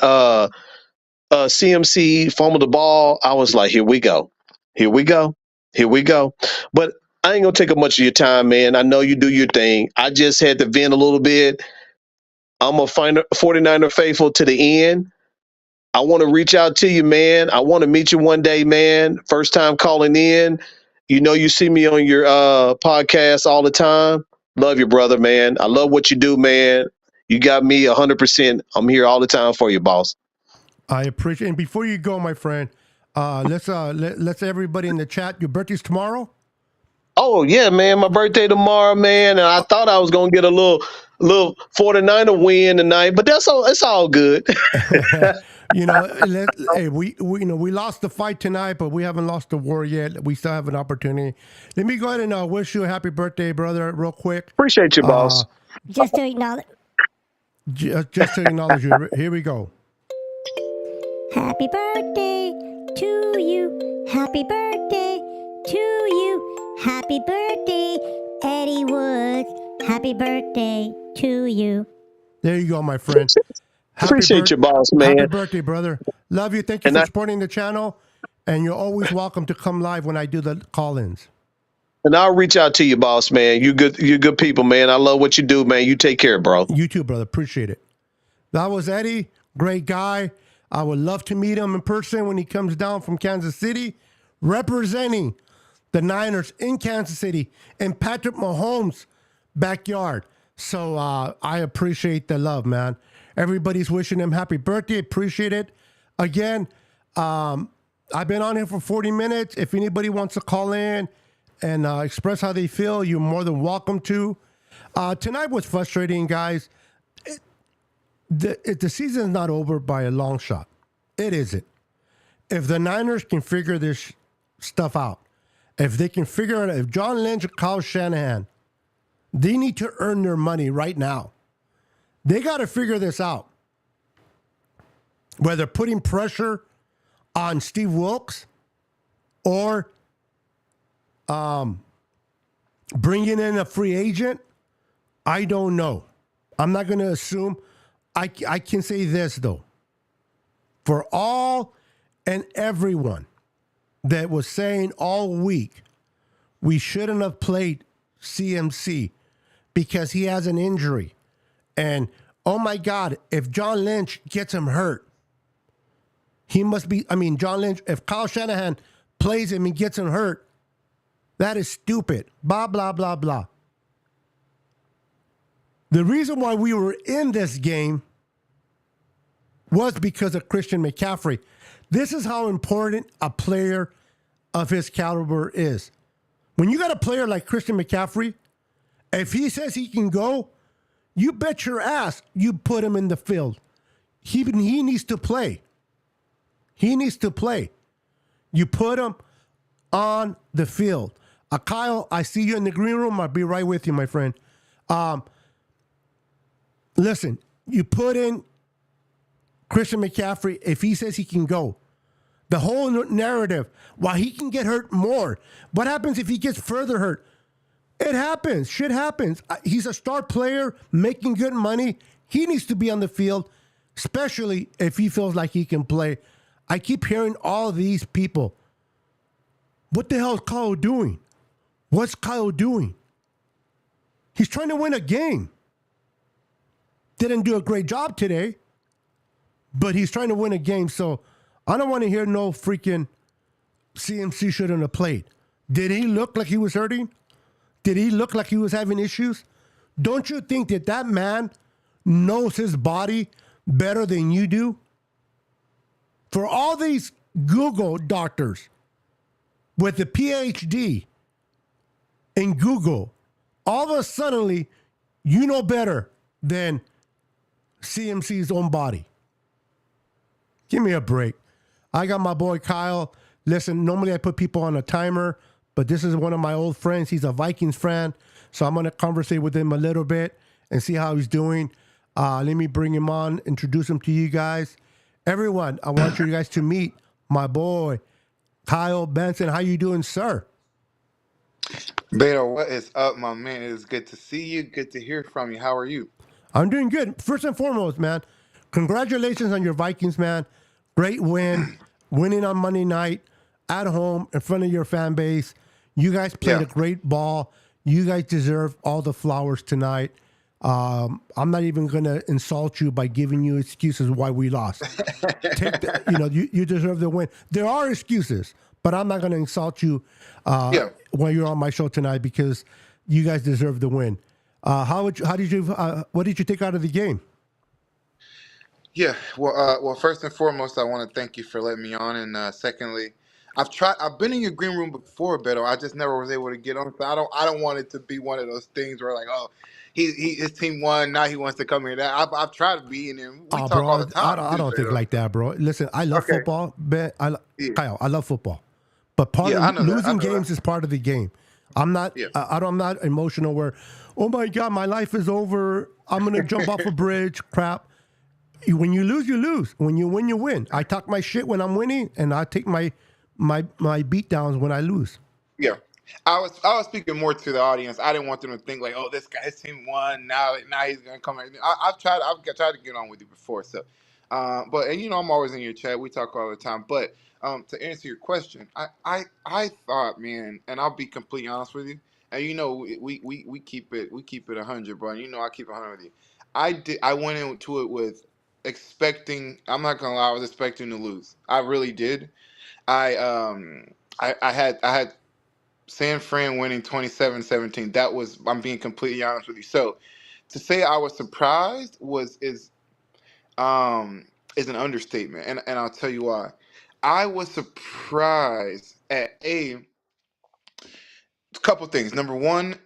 CMC fumbled the ball, I was like, "Here we go, here we go, here we go." But I ain't gonna take up much of your time, man. I know you do your thing. I just had to vent a little bit. I'm a 49er faithful to the end. I want to reach out to you, man. I want to meet you one day, man. First time calling in. You see me on your podcast all the time. Love you, brother, man. I love what you do, man. You got me 100%. I'm here all the time for you, boss. I appreciate. And before you go, my friend, let's everybody in the chat. Your birthday's tomorrow. Oh yeah, man. My birthday tomorrow, man. And I thought I was gonna get a little 49er win tonight, but it's all good. Hey, we lost the fight tonight, but we haven't lost the war yet. We still have an opportunity. Let me go ahead and wish you a happy birthday, brother, real quick. Appreciate you, boss. Just to acknowledge. Just to acknowledge you. Here we go. Happy birthday to you. Happy birthday to you. Happy birthday, Eddie Woods. Happy birthday to you. There you go, my friend. Appreciate you, boss, man. Happy birthday, brother. Love you. Thank you for supporting the channel. And you're always welcome to come live when I do the call-ins. And I'll reach out to you, boss, man. You good people, man. I love what you do, man. You take care, bro. You too, brother. Appreciate it. That was Eddie. Great guy. I would love to meet him in person when he comes down from Kansas City, representing the Niners in Kansas City in Patrick Mahomes' backyard. So I appreciate the love, man. Everybody's wishing him happy birthday. Appreciate it. Again, I've been on here for 40 minutes. If anybody wants to call in and express how they feel, you're more than welcome to. Tonight was frustrating, guys. The season's not over by a long shot. It isn't. If the Niners can figure this stuff out, if they can figure it out, if John Lynch and Kyle Shanahan, they need to earn their money right now. They got to figure this out. Whether putting pressure on Steve Wilkes or bringing in a free agent, I don't know. I'm not going to assume. I can say this, though. For all and everyone that was saying all week, we shouldn't have played CMC because he has an injury. And, oh my God, if John Lynch gets him hurt, he must be, John Lynch, if Kyle Shanahan plays him and gets him hurt, that is stupid. Blah, blah, blah, blah. The reason why we were in this game was because of Christian McCaffrey. This is how important a player of his caliber is. When you got a player like Christian McCaffrey, if he says he can go, you bet your ass you put him in the field. He needs to play. He needs to play. You put him on the field. Kyle, I see you in the green room. I'll be right with you, my friend. Listen, you put in Christian McCaffrey if he says he can go. The whole narrative, while he can get hurt more, what happens if he gets further hurt? It happens. Shit happens. He's a star player making good money. He needs to be on the field, especially if he feels like he can play. I keep hearing all these people. What the hell is Kyle doing? What's Kyle doing? He's trying to win a game. Didn't do a great job today, but he's trying to win a game. So I don't want to hear no freaking CMC shouldn't have played. Did he look like he was hurting? Did he look like he was having issues? Don't you think that man knows his body better than you do? For all these Google doctors with the PhD in Google, all of a sudden you know better than CMC's own body. Give me a break. I got my boy Kyle. Listen, normally I put people on a timer, but this is one of my old friends. He's a Vikings fan, so I'm going to conversate with him a little bit and see how he's doing. Let me bring him on, introduce him to you guys. Everyone, I want you guys to meet my boy, Kyle Benson. How you doing, sir? Beto, what is up, my man? It is good to see you. Good to hear from you. How are you? I'm doing good. First and foremost, man, congratulations on your Vikings, man. Great win. Winning on Monday night at home in front of your fan base. You guys played a great ball. You guys deserve all the flowers tonight. I'm not even going to insult you by giving you excuses why we lost. You deserve the win. There are excuses, but I'm not going to insult you when you're on my show tonight because you guys deserve the win. What did you take out of the game? Yeah, well, first and foremost, I want to thank you for letting me on, and secondly, I've been in your green room before, Beto. I just never was able to get on. So I don't want it to be one of those things where like, oh, his team won, now he wants to come here. I've tried to be, and then we talk all the time. I don't think like that, bro. Listen, I love football, but Kyle, I love football, but part of losing games is part of the game. I'm not. I'm not emotional. Where, oh my God, my life is over. I'm gonna jump off a bridge. Crap. When you lose, you lose. When you win, you win. I talk my shit when I'm winning, and I take my beat downs when I lose. Yeah, I was speaking more to the audience. I didn't want them to think like, oh, this guy's team won. Now he's gonna come. I've tried to get on with you before. So, but I'm always in your chat. We talk all the time. But to answer your question, I thought, man, and I'll be completely honest with you. And we keep it 100, bro. And I keep 100 with you. I went into it with expecting. I'm not gonna lie. I was expecting to lose. I really did. I had San Fran winning 27-17. I'm being completely honest with you. So to say I was surprised is an understatement, and I'll tell you why. I was surprised at a couple things. Number one,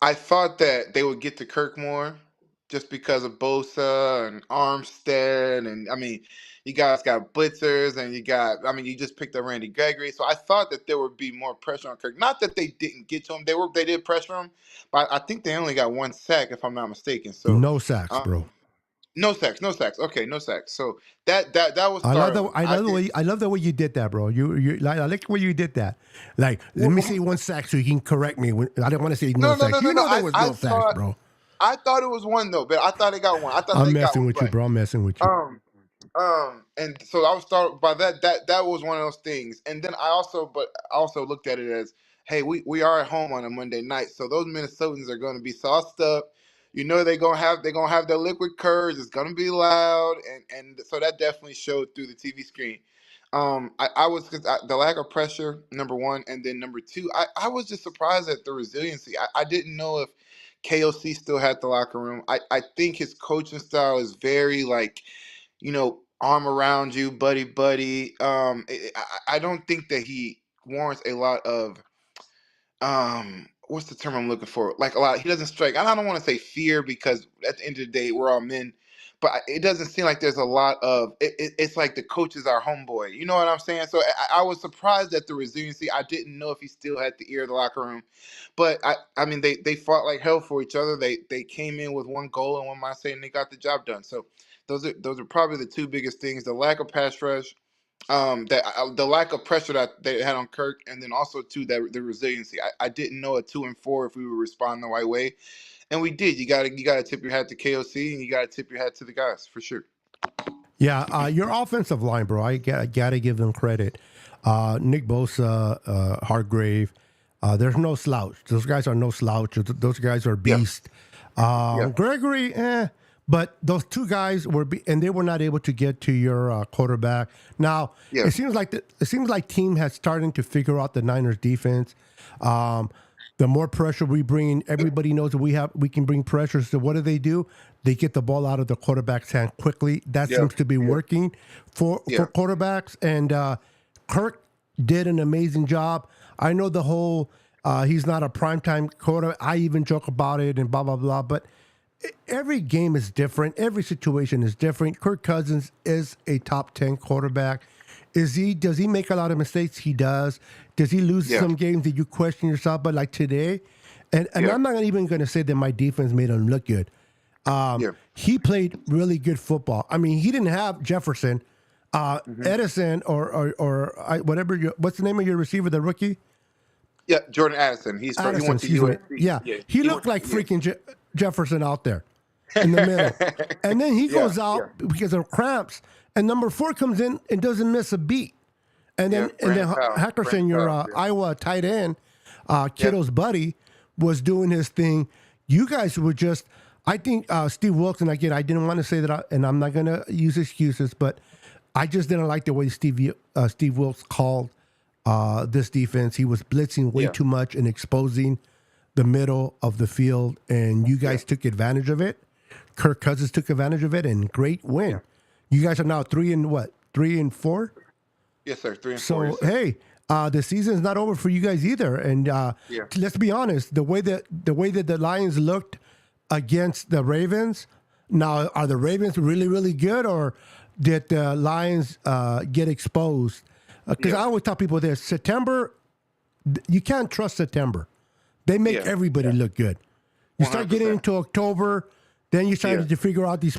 I thought that they would get to Kirk more just because of Bosa and Armstead. And, you guys got blitzers and you just picked up Randy Gregory. So I thought that there would be more pressure on Kirk. Not that they didn't get to him. They did pressure him, but I think they only got one sack, if I'm not mistaken. So no sacks, bro. No sacks, no sacks. Okay, no sacks. So that was Starling. I did. I love the way you did that, bro. I like the way you did that. Like, let Well, me say one sack so you can correct me. I don't want to say no no, no, sacks. no, no, You no. know there was no sacks, bro. I thought it was one though, but I thought they got one. I thought I'm they got messing one, with you, but bro. I'm messing with you. um, and so I was started by that. That was one of those things. And then I also looked at it as, hey, we are at home on a Monday night, so those Minnesotans are going to be sauced up. You know they're gonna have their liquid courage. It's gonna be loud, and so that definitely showed through the TV screen. I was the lack of pressure, number one, and then number two, I was just surprised at the resiliency. I didn't know if KOC still had the locker room. I think his coaching style is very like, arm around you, buddy, buddy. I don't think that he warrants a lot of what's the term I'm looking for? Like a lot, he doesn't strike. And I don't want to say fear because at the end of the day, we're all men. But it doesn't seem like there's a lot of it's like the coach is our homeboy. You know what I'm saying? So I was surprised at the resiliency. I didn't know if he still had the ear of the locker room, but I mean they fought like hell for each other. They came in with one goal and one mindset and they got the job done. So those are probably the two biggest things: the lack of pass rush, that the lack of pressure that they had on Kirk, and then also too that the resiliency. I didn't know at 2-4 if we would respond the right way, and we did. You gotta tip your hat to KOC, and you gotta tip your hat to the guys for sure. Yeah, your offensive line, bro. I gotta give them credit. Nick Bosa, Hargrave. There's no slouch. Those guys are no slouch. Those guys are beasts. Gregory, but those two guys and they were not able to get to your quarterback. Now it seems like team has starting to figure out the Niners defense. The more pressure we bring in, everybody knows that we can bring pressure. So what do? They get the ball out of the quarterback's hand quickly. That seems to be working for quarterbacks. And Kirk did an amazing job. I know the whole he's not a primetime quarterback. I even joke about it and blah blah blah. But every game is different. Every situation is different. Kirk Cousins is a top 10 quarterback. Does he make a lot of mistakes? He does. Does he lose some games that you question yourself? But like today, and I'm not even going to say that my defense made him look good. He played really good football. I mean, he didn't have Jefferson, Edison, or whatever. What's the name of your receiver, the rookie? Yeah, Jordan Addison. He went to USC. Yeah, he looked like freaking Jefferson out there in the middle. And then he goes out because of cramps. And number 4 comes in and doesn't miss a beat. And then Hackerson, your Iowa tight end, Kittle's buddy, was doing his thing. You guys were just, I think Steve Wilkes, again, I didn't want to say that, and I'm not going to use excuses, but I just didn't like the way Steve Wilkes called this defense. He was blitzing way too much and exposing the middle of the field, and you guys took advantage of it. Kirk Cousins took advantage of it, and great win. Yeah. You guys are now 3-4? Yes, sir. 3-4. So, yes, hey, the season's not over for you guys either. And let's be honest, the way that the Lions looked against the Ravens, now are the Ravens really, really good, or did the Lions get exposed? Because I always tell people this, September, you can't trust September. They make everybody look good. You 100%. Start getting into October, then you start to figure out these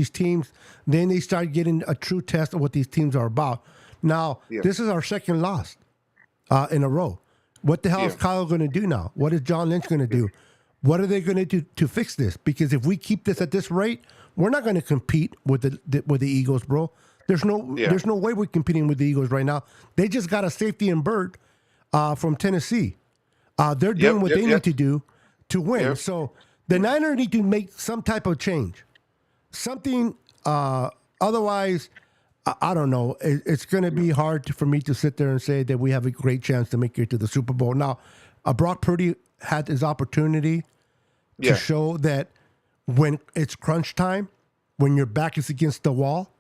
teams. Then they start getting a true test of what these teams are about. Now, this is our second loss in a row. What the hell is Kyle going to do now? What is John Lynch going to do? What are they going to do to fix this? Because if we keep this at this rate, we're not going to compete with the Eagles, bro. There's no way we're competing with the Eagles right now. They just got a safety and Bird from Tennessee. They're doing what they need to do to win. Yep. So the Niners need to make some type of change. Something, otherwise, I don't know. It's going to be hard for me to sit there and say that we have a great chance to make it to the Super Bowl. Now, Brock Purdy had his opportunity to show that when it's crunch time, when your back is against the wall,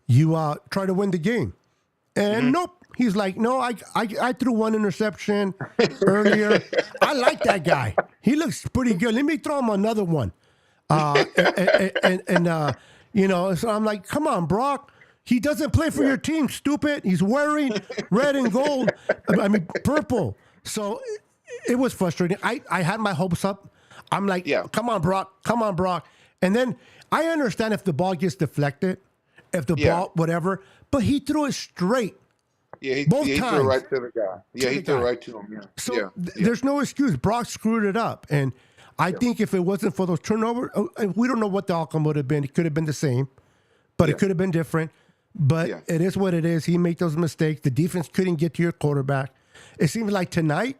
you try to win the game. And nope. He's like, no, I threw one interception earlier. I like that guy. He looks pretty good. Let me throw him another one. So I'm like, come on, Brock. He doesn't play for your team, stupid. He's wearing red and gold. Purple. So it was frustrating. I had my hopes up. I'm like, come on, Brock. Come on, Brock. And then I understand if the ball gets deflected, if the ball, whatever, but he threw it straight. Yeah, he both he times. threw it right to the guy. Yeah, he threw it right to him. Yeah. So there's no excuse. Brock screwed it up. And I think if it wasn't for those turnovers, we don't know what the outcome would have been. It could have been the same, but it could have been different. But it is what it is. He made those mistakes. The defense couldn't get to your quarterback. It seems like tonight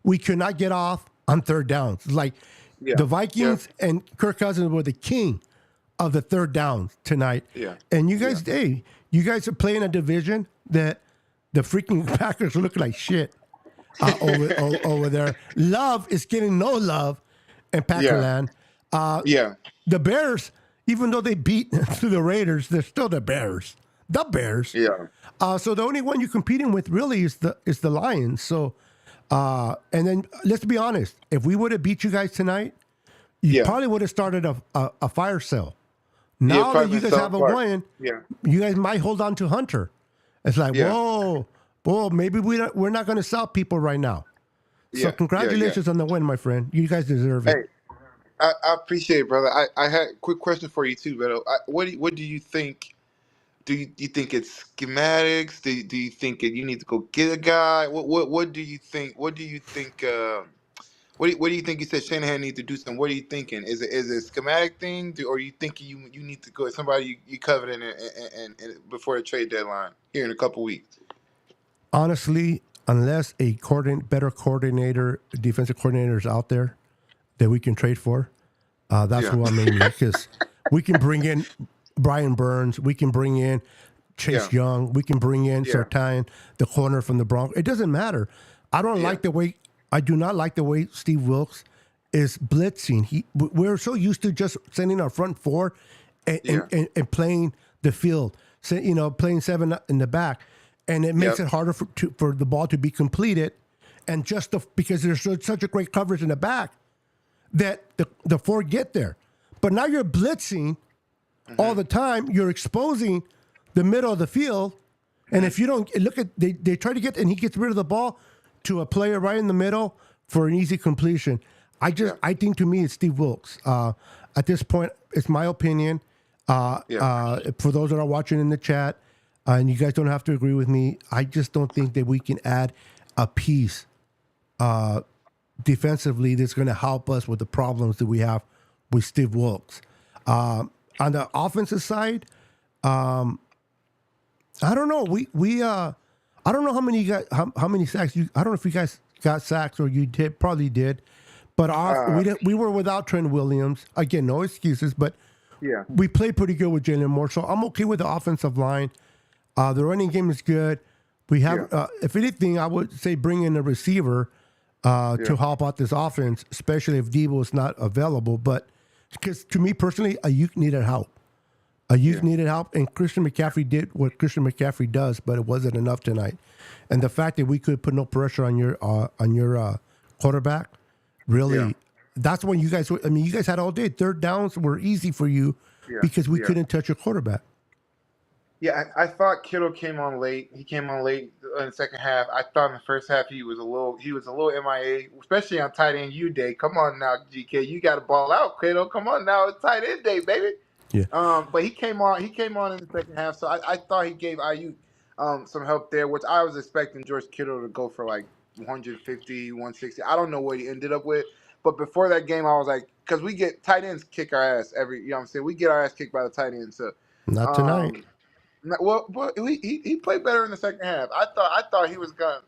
we could not get off on third downs. Like the Vikings and Kirk Cousins were the king of the third downs tonight. Yeah. And you guys, you guys are playing a division that the freaking Packers look like shit over there. Love is getting no love in Packerland. The Bears, even though they beat the Raiders, they're still the Bears. The Bears. Yeah. So the only one you're competing with really is the Lions. So, and then let's be honest, if we would have beat you guys tonight, you probably would have started a fire sale. Now that you guys have a win, you guys might hold on to Hunter. It's like, whoa, maybe we're not going to sell people right now. So congratulations on the win, my friend. You guys deserve it. Hey, I appreciate it, brother. I had a quick question for you too, Beto. What do you think? Do you think it's schematics? Do you think you need to go get a guy? What do you think? What do you think? What do you think? You said Shanahan needs to do something. What are you thinking? Is it a schematic thing, or you think you need to go somebody you covered and before the trade deadline here in a couple weeks? Honestly, unless a better coordinator, defensive coordinator is out there that we can trade for, that's who I'm aiming at, because we can bring in Brian Burns, we can bring in Chase Young, we can bring in Surtain, the corner from the Broncos. It doesn't matter. I do not like the way Steve Wilkes is blitzing. We're so used to just sending our front four and playing the field, playing seven in the back. And it makes it harder for the ball to be completed. And just because there's such a great coverage in the back that the four get there. But now you're blitzing all the time. You're exposing the middle of the field. And if you don't look at, they try to get, and he gets rid of the ball to a player right in the middle for an easy completion. I think to me it's Steve Wilkes. At this point, it's my opinion. For those that are watching in the chat, and you guys don't have to agree with me, I just don't think that we can add a piece defensively that's going to help us with the problems that we have with Steve Wilkes. On the offensive side, I don't know. I don't know how many how many sacks I don't know if you guys got sacks or you probably did, but we were without Trent Williams. Again, no excuses, but we played pretty good with Jalen Moore, so I'm okay with the offensive line. The running game is good. We have, if anything, I would say bring in a receiver to help out this offense, especially if Debo is not available. But because to me personally, Ayuk needed help. Ayuk needed help, and Christian McCaffrey did what Christian McCaffrey does, but it wasn't enough tonight. And the fact that we could put no pressure on your quarterback, really, that's when you guys. You guys had all day. Third downs were easy for you because we couldn't touch your quarterback. Yeah, I thought Kittle came on late. He came on late in the second half. I thought in the first half he was a little MIA, especially on tight end day. Come on now, GK, you got to ball out, Kittle. Come on now, it's tight end day, baby. Yeah. But he came on in the second half, so I thought he gave Ayuk some help there, which I was expecting George Kittle to go for like 150, 160. I don't know what he ended up with, but before that game, I was like, because we get tight ends kick our ass every, you know what I'm saying? We get our ass kicked by the tight end, so not tonight. Well, he played better in the second half. I thought he was gonna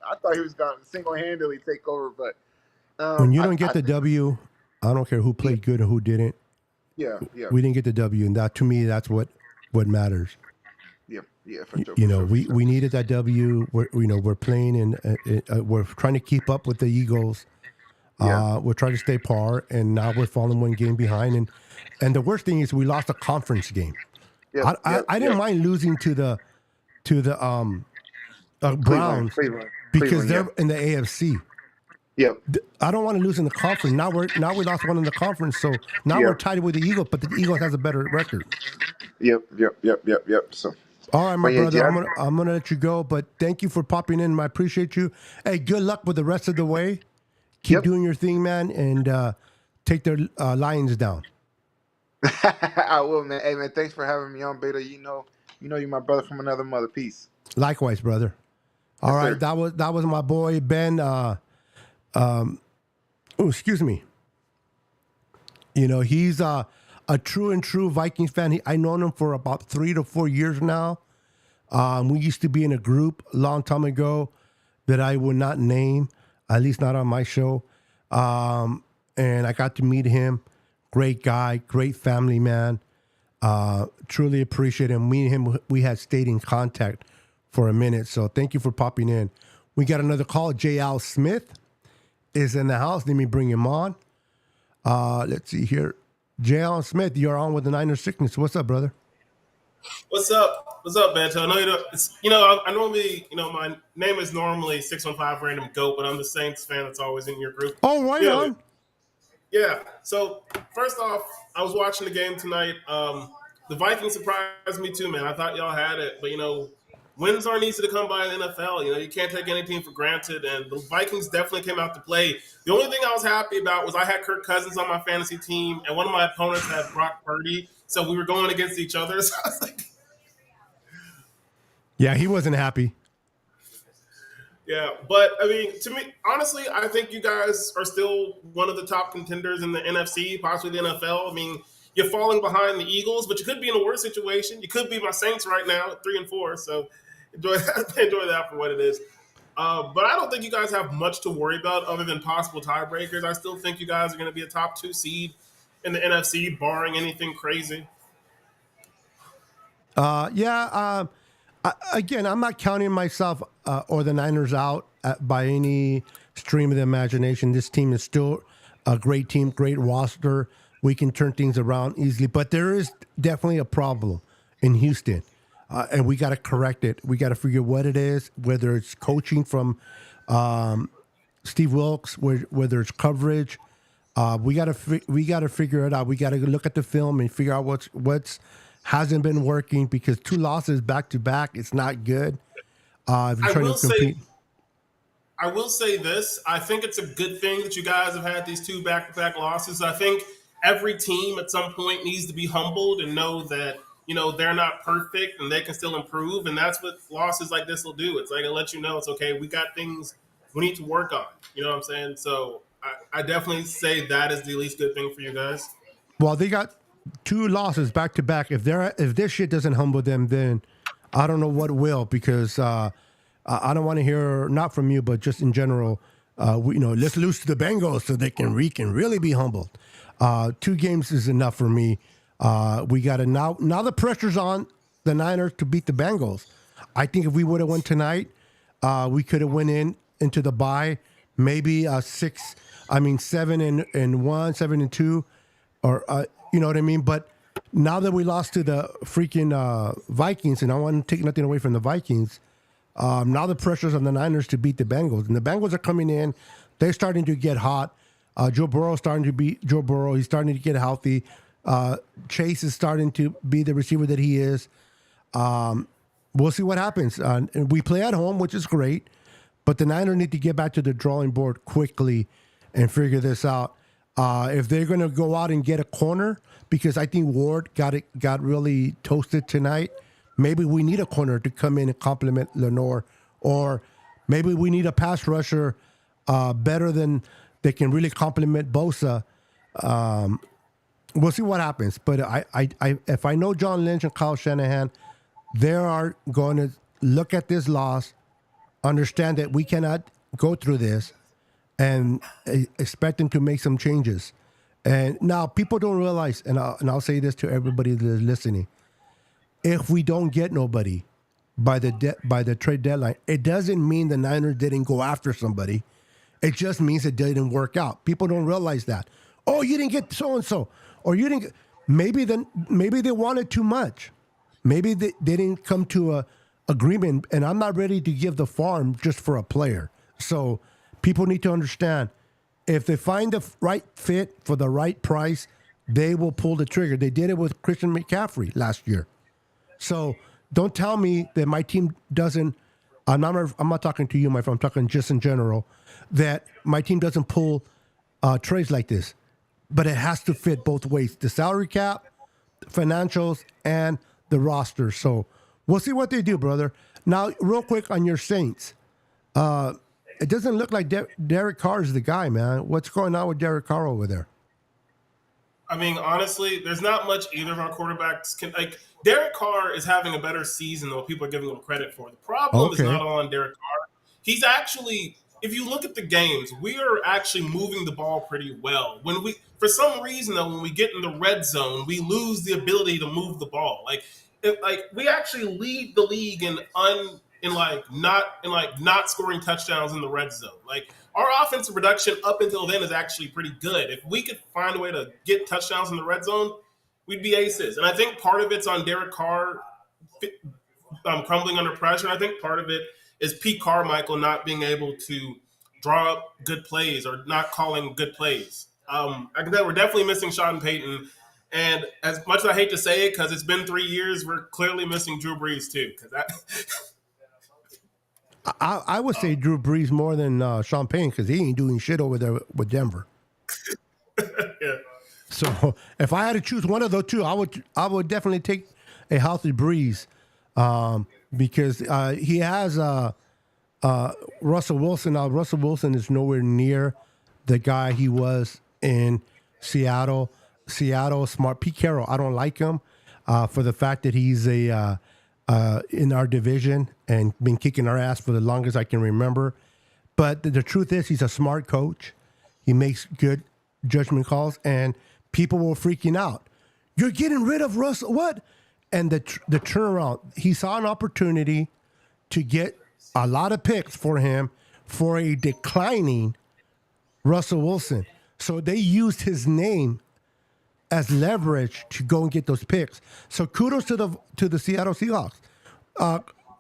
single-handedly take over, but when you don't get the W, I don't care who played good or who didn't. Yeah. We didn't get the W, and that to me, that's what matters. Yeah, for sure. We needed that W. We're playing and we're trying to keep up with the Eagles. We're trying to stay par, and now we're falling one game behind. And the worst thing is we lost a conference game. I didn't mind losing to the Browns because they're in the AFC. I don't want to lose in the conference. Now we lost one in the conference, so now we're tied with the Eagles, but the Eagles has a better record. Yep. So, all right, my brother, I'm gonna let you go, but thank you for popping in. I appreciate you. Hey, good luck with the rest of the way. Keep doing your thing, man, and take their Lions down. I will, man. Hey, man, thanks for having me on, Beta. You're my brother from another mother. Peace. Likewise, brother. All Yes, right, sir. that was my boy Ben. Excuse me. He's a true Vikings fan. I known him for about 3 to 4 years now. We used to be in a group a long time ago that I would not name, at least not on my show. And I got to meet him. Great guy, great family man. Truly appreciate him. Me and him, we had stayed in contact for a minute. So thank you for popping in. We got another call. J. Al Smith is in the house. Let me bring him on. Let's see here. J. Al Smith, you're on with the Niners Sickness. What's up, brother? What's up? What's up, Banto? I know you don't. I normally, my name is normally 615 Random Goat, but I'm the Saints fan that's always in your group. Oh, right on. Yeah. So first off, I was watching the game tonight. The Vikings surprised me too, man. I thought y'all had it, but wins aren't easy to come by in the NFL. You can't take any team for granted, and the Vikings definitely came out to play. The only thing I was happy about was I had Kirk Cousins on my fantasy team, and one of my opponents had Brock Purdy, so we were going against each other. So I was like, yeah, he wasn't happy. yeah, but I mean, to me, honestly, I think you guys are still one of the top contenders in the NFC, possibly the NFL. I mean, you're falling behind the Eagles, but you could be in a worse situation. You could be my Saints right now, 3-4. So enjoy that for what it is. But I don't think you guys have much to worry about other than possible tiebreakers. I still think you guys are going to be a top 2 seed in the NFC, barring anything crazy. Again, I'm not counting myself or the Niners out by any stream of the imagination. This team is still a great team, great roster. We can turn things around easily, but there is definitely a problem in Houston, and we got to correct it. We got to figure what it is, whether it's coaching from Steve Wilkes, whether it's coverage. We got to figure it out. We got to look at the film and figure out what's hasn't been working, because 2 losses back to back, it's not good. If you're trying to compete. I will say this. I think it's a good thing that you guys have had these 2 back-to-back losses. I think every team at some point needs to be humbled and know that, they're not perfect and they can still improve. And that's what losses like this will do. It's like, it'll let you know it's okay. We got things we need to work on. You know what I'm saying? So I definitely say that is the least good thing for you guys. Well, they got 2 losses back to back. If this shit doesn't humble them, then I don't know what will, because I don't want to hear, not from you, but just in general, let's lose to the Bengals so we can really be humbled. 2 games is enough for me. We got to now the pressure's on the Niners to beat the Bengals. I think if we would have won tonight, we could have went into the bye, maybe 7-1, 7-2, or you know what I mean? But now that we lost to the freaking Vikings, and I want to take nothing away from the Vikings, now the pressure's on the Niners to beat the Bengals. And the Bengals are coming in. They're starting to get hot. Joe Burrow's starting to be Joe Burrow. He's starting to get healthy. Chase is starting to be the receiver that he is. We'll see what happens. And we play at home, which is great. But the Niners need to get back to the drawing board quickly and figure this out. If they're going to go out and get a corner, because I think Ward got really toasted tonight, maybe we need a corner to come in and complement Lenore, or maybe we need a pass rusher better than they can really complement Bosa. We'll see what happens. But if I know John Lynch and Kyle Shanahan, they are going to look at this loss, understand that we cannot go through this, and expect them to make some changes. And now people don't realize, and I'll say this to everybody that is listening: if we don't get nobody by the trade deadline, it doesn't mean the Niners didn't go after somebody. It just means it didn't work out. People don't realize that. Oh, you didn't get so and so, or you didn't. Maybe they wanted too much. Maybe they didn't come to a agreement. And I'm not ready to give the farm just for a player. So people need to understand, if they find the right fit for the right price, they will pull the trigger. They did it with Christian McCaffrey last year. So don't tell me that my team doesn't. I'm not talking to you, my friend. I'm talking just in general, that my team doesn't pull trades like this. but it has to fit both ways: the salary cap, financials, and the roster. So we'll see what they do, brother. Now, real quick on your Saints. It doesn't look like Derek Carr is the guy, man. What's going on with Derek Carr over there? I mean, honestly, there's not much either of our quarterbacks can like. Derek Carr is having a better season than what people are giving him credit for. The problem is not on Derek Carr. He's actually, if you look at the games, we are actually moving the ball pretty well. For some reason though, when we get in the red zone, we lose the ability to move the ball. We actually lead the league in not scoring touchdowns in the red zone. Like, our offensive production up until then is actually pretty good. If we could find a way to get touchdowns in the red zone, we'd be aces. And I think part of it's on Derek Carr crumbling under pressure. And I think part of it is Pete Carmichael not being able to draw up good plays or not calling good plays. I think that we're definitely missing Sean Payton. And as much as I hate to say it, because it's been 3 years, we're clearly missing Drew Brees too. I would say Drew Brees more than Sean Payton, because he ain't doing shit over there with Denver. Yeah. So if I had to choose one of those two, I would definitely take a healthy Brees, because he has Russell Wilson. Now Russell Wilson is nowhere near the guy he was in Seattle. Seattle, smart. Pete Carroll, I don't like him for the fact that he's in our division and been kicking our ass for the longest I can remember. But the truth is, he's a smart coach. He makes good judgment calls, and people were freaking out. You're getting rid of Russell, what? And the turnaround, he saw an opportunity to get a lot of picks for him for a declining Russell Wilson. So they used his name as leverage to go and get those picks. So kudos to the Seattle Seahawks.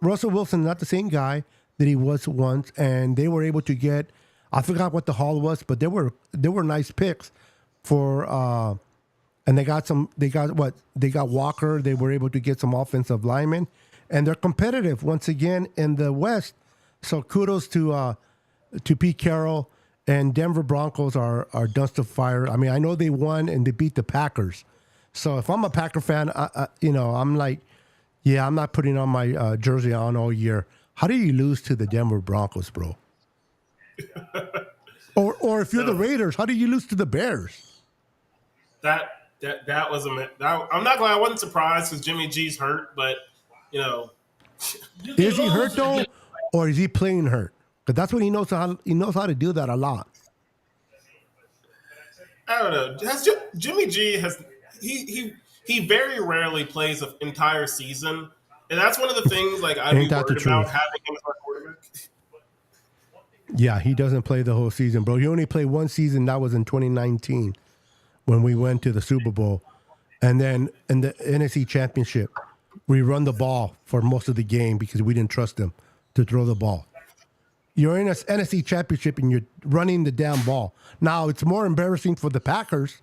Russell Wilson, not the same guy that he was once, and they were able to get, I forgot what the haul was, but they were nice picks for and they got Walker. They were able to get some offensive linemen, and they're competitive once again in the West. So kudos to Pete Carroll. And Denver Broncos are dust of fire. I mean, I know they won and they beat the Packers. So if I'm a Packer fan, I'm like, yeah, I'm not putting on my jersey on all year. How do you lose to the Denver Broncos, bro? or if you're the Raiders, how do you lose to the Bears? That was I'm not glad I wasn't surprised because Jimmy G's hurt, but is he hurt though, or is he playing hurt? But that's what he knows how to do that a lot. I don't know. Jimmy G he very rarely plays an entire season, and that's one of the things I'd be worried about having him as my quarterback. Yeah, he doesn't play the whole season, bro. He only played one season. That was in 2019 when we went to the Super Bowl, and then in the NFC Championship, we run the ball for most of the game because we didn't trust him to throw the ball. You're in an NFC Championship and you're running the damn ball. Now, it's more embarrassing for the Packers.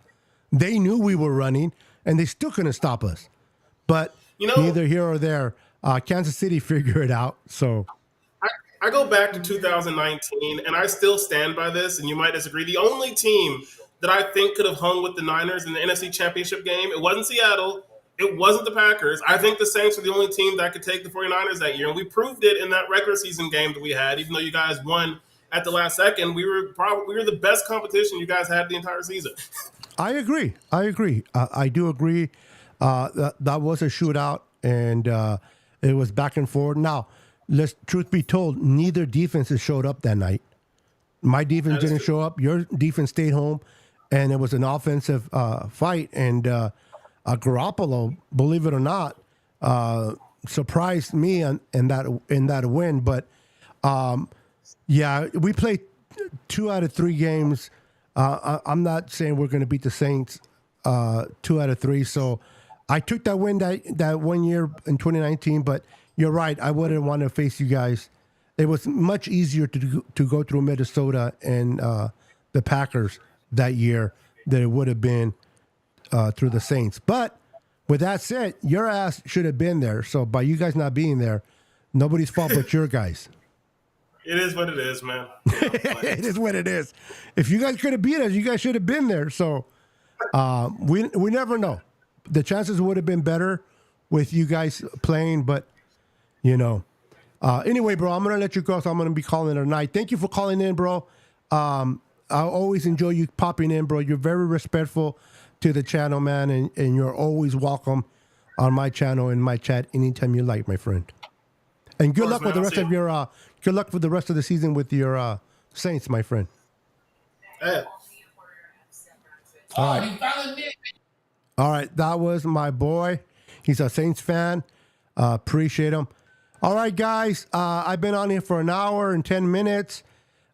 They knew we were running, and they still couldn't stop us. But neither here or there. Kansas City figured it out. So I go back to 2019, and I still stand by this, and you might disagree. The only team that I think could have hung with the Niners in the NFC Championship game, it wasn't Seattle. It wasn't the Packers. I think the Saints were the only team that could take the 49ers that year. And we proved it in that regular season game that we had, even though you guys won at the last second. We were the best competition you guys had the entire season. I agree. I do agree. That was a shootout, and it was back and forth. Now, truth be told, neither defenses showed up that night. My defense didn't show up. Your defense stayed home, and it was an offensive fight. And Garoppolo, believe it or not, surprised me in that win. But we played 2 out of 3 games. I'm not saying we're going to beat the Saints 2 out of 3. So I took that win that 1 year in 2019. But you're right, I wouldn't want to face you guys. It was much easier to go through Minnesota and the Packers that year than it would have been through the Saints. But with that said, your ass should have been there. So by you guys not being there, nobody's fault but your guys. It is what it is, man. It is what it is. If you guys could have beat us, you guys should have been there. So we never know. The chances would have been better with you guys playing, but you know. Anyway, bro, I'm gonna let you go, so I'm gonna be calling it a night. Thank you for calling in, bro. I always enjoy you popping in, bro. You're very respectful to the channel, man, and you're always welcome on my channel and my chat anytime you like, my friend. And good luck with the rest of your good luck for the rest of the season with your Saints, my friend. Yeah. All right. All right, that was my boy. He's a Saints fan. Appreciate him. All right, guys. I've been on here for an hour and 10 minutes.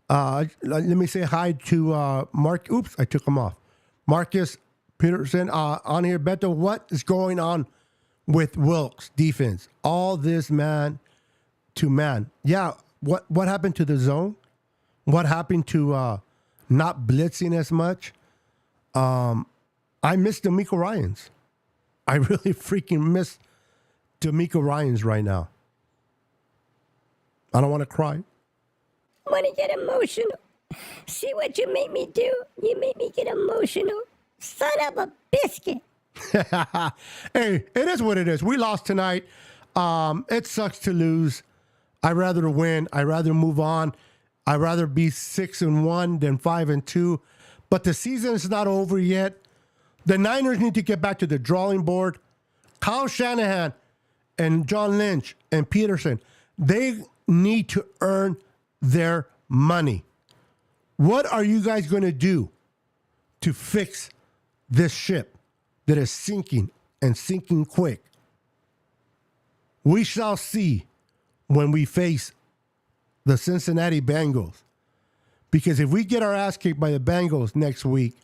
Let me say hi to Mark. Oops, I took him off. Marcus Peterson on here. Beto, what is going on with Wilkes defense? All this man to man. Yeah, what happened to the zone? What happened to not blitzing as much? I miss D'Amico Ryans. I really freaking miss D'Amico Ryans right now. I don't want to cry. I want to get emotional. See what you make me do? You make me get emotional. Son of a biscuit. Hey, it is what it is. We lost tonight. It sucks to lose. I'd rather win. I'd rather move on. I'd rather be 6-1 than 5-2. But the season is not over yet. The Niners need to get back to the drawing board. Kyle Shanahan and John Lynch and Peterson, they need to earn their money. What are you guys going to do to fix this ship that is sinking and sinking quick? We shall see when we face the Cincinnati Bengals. Because if we get our ass kicked by the Bengals next week,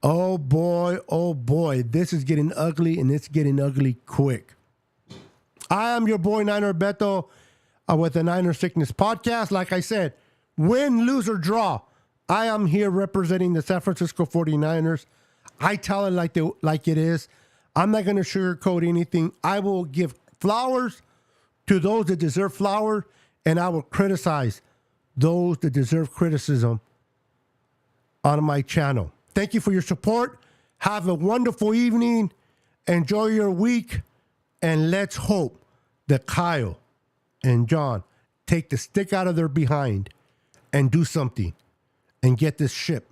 oh boy, this is getting ugly, and it's getting ugly quick. I am your boy Niner Beto with the Niner Sickness Podcast. Like I said, win, lose, or draw, I am here representing the San Francisco 49ers. I tell it like it is. I'm not going to sugarcoat anything. I will give flowers to those that deserve flowers, and I will criticize those that deserve criticism on my channel. Thank you for your support. Have a wonderful evening. Enjoy your week. And let's hope that Kyle and John take the stick out of their behind and do something and get this ship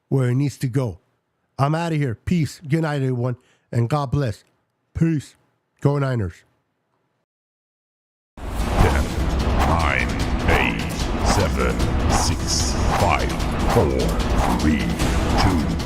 where it needs to go. I'm out of here. Peace. Good night, everyone. And God bless. Peace. Go Niners. 10, 9, 8, 7, 6, 5, 4, 3, 2,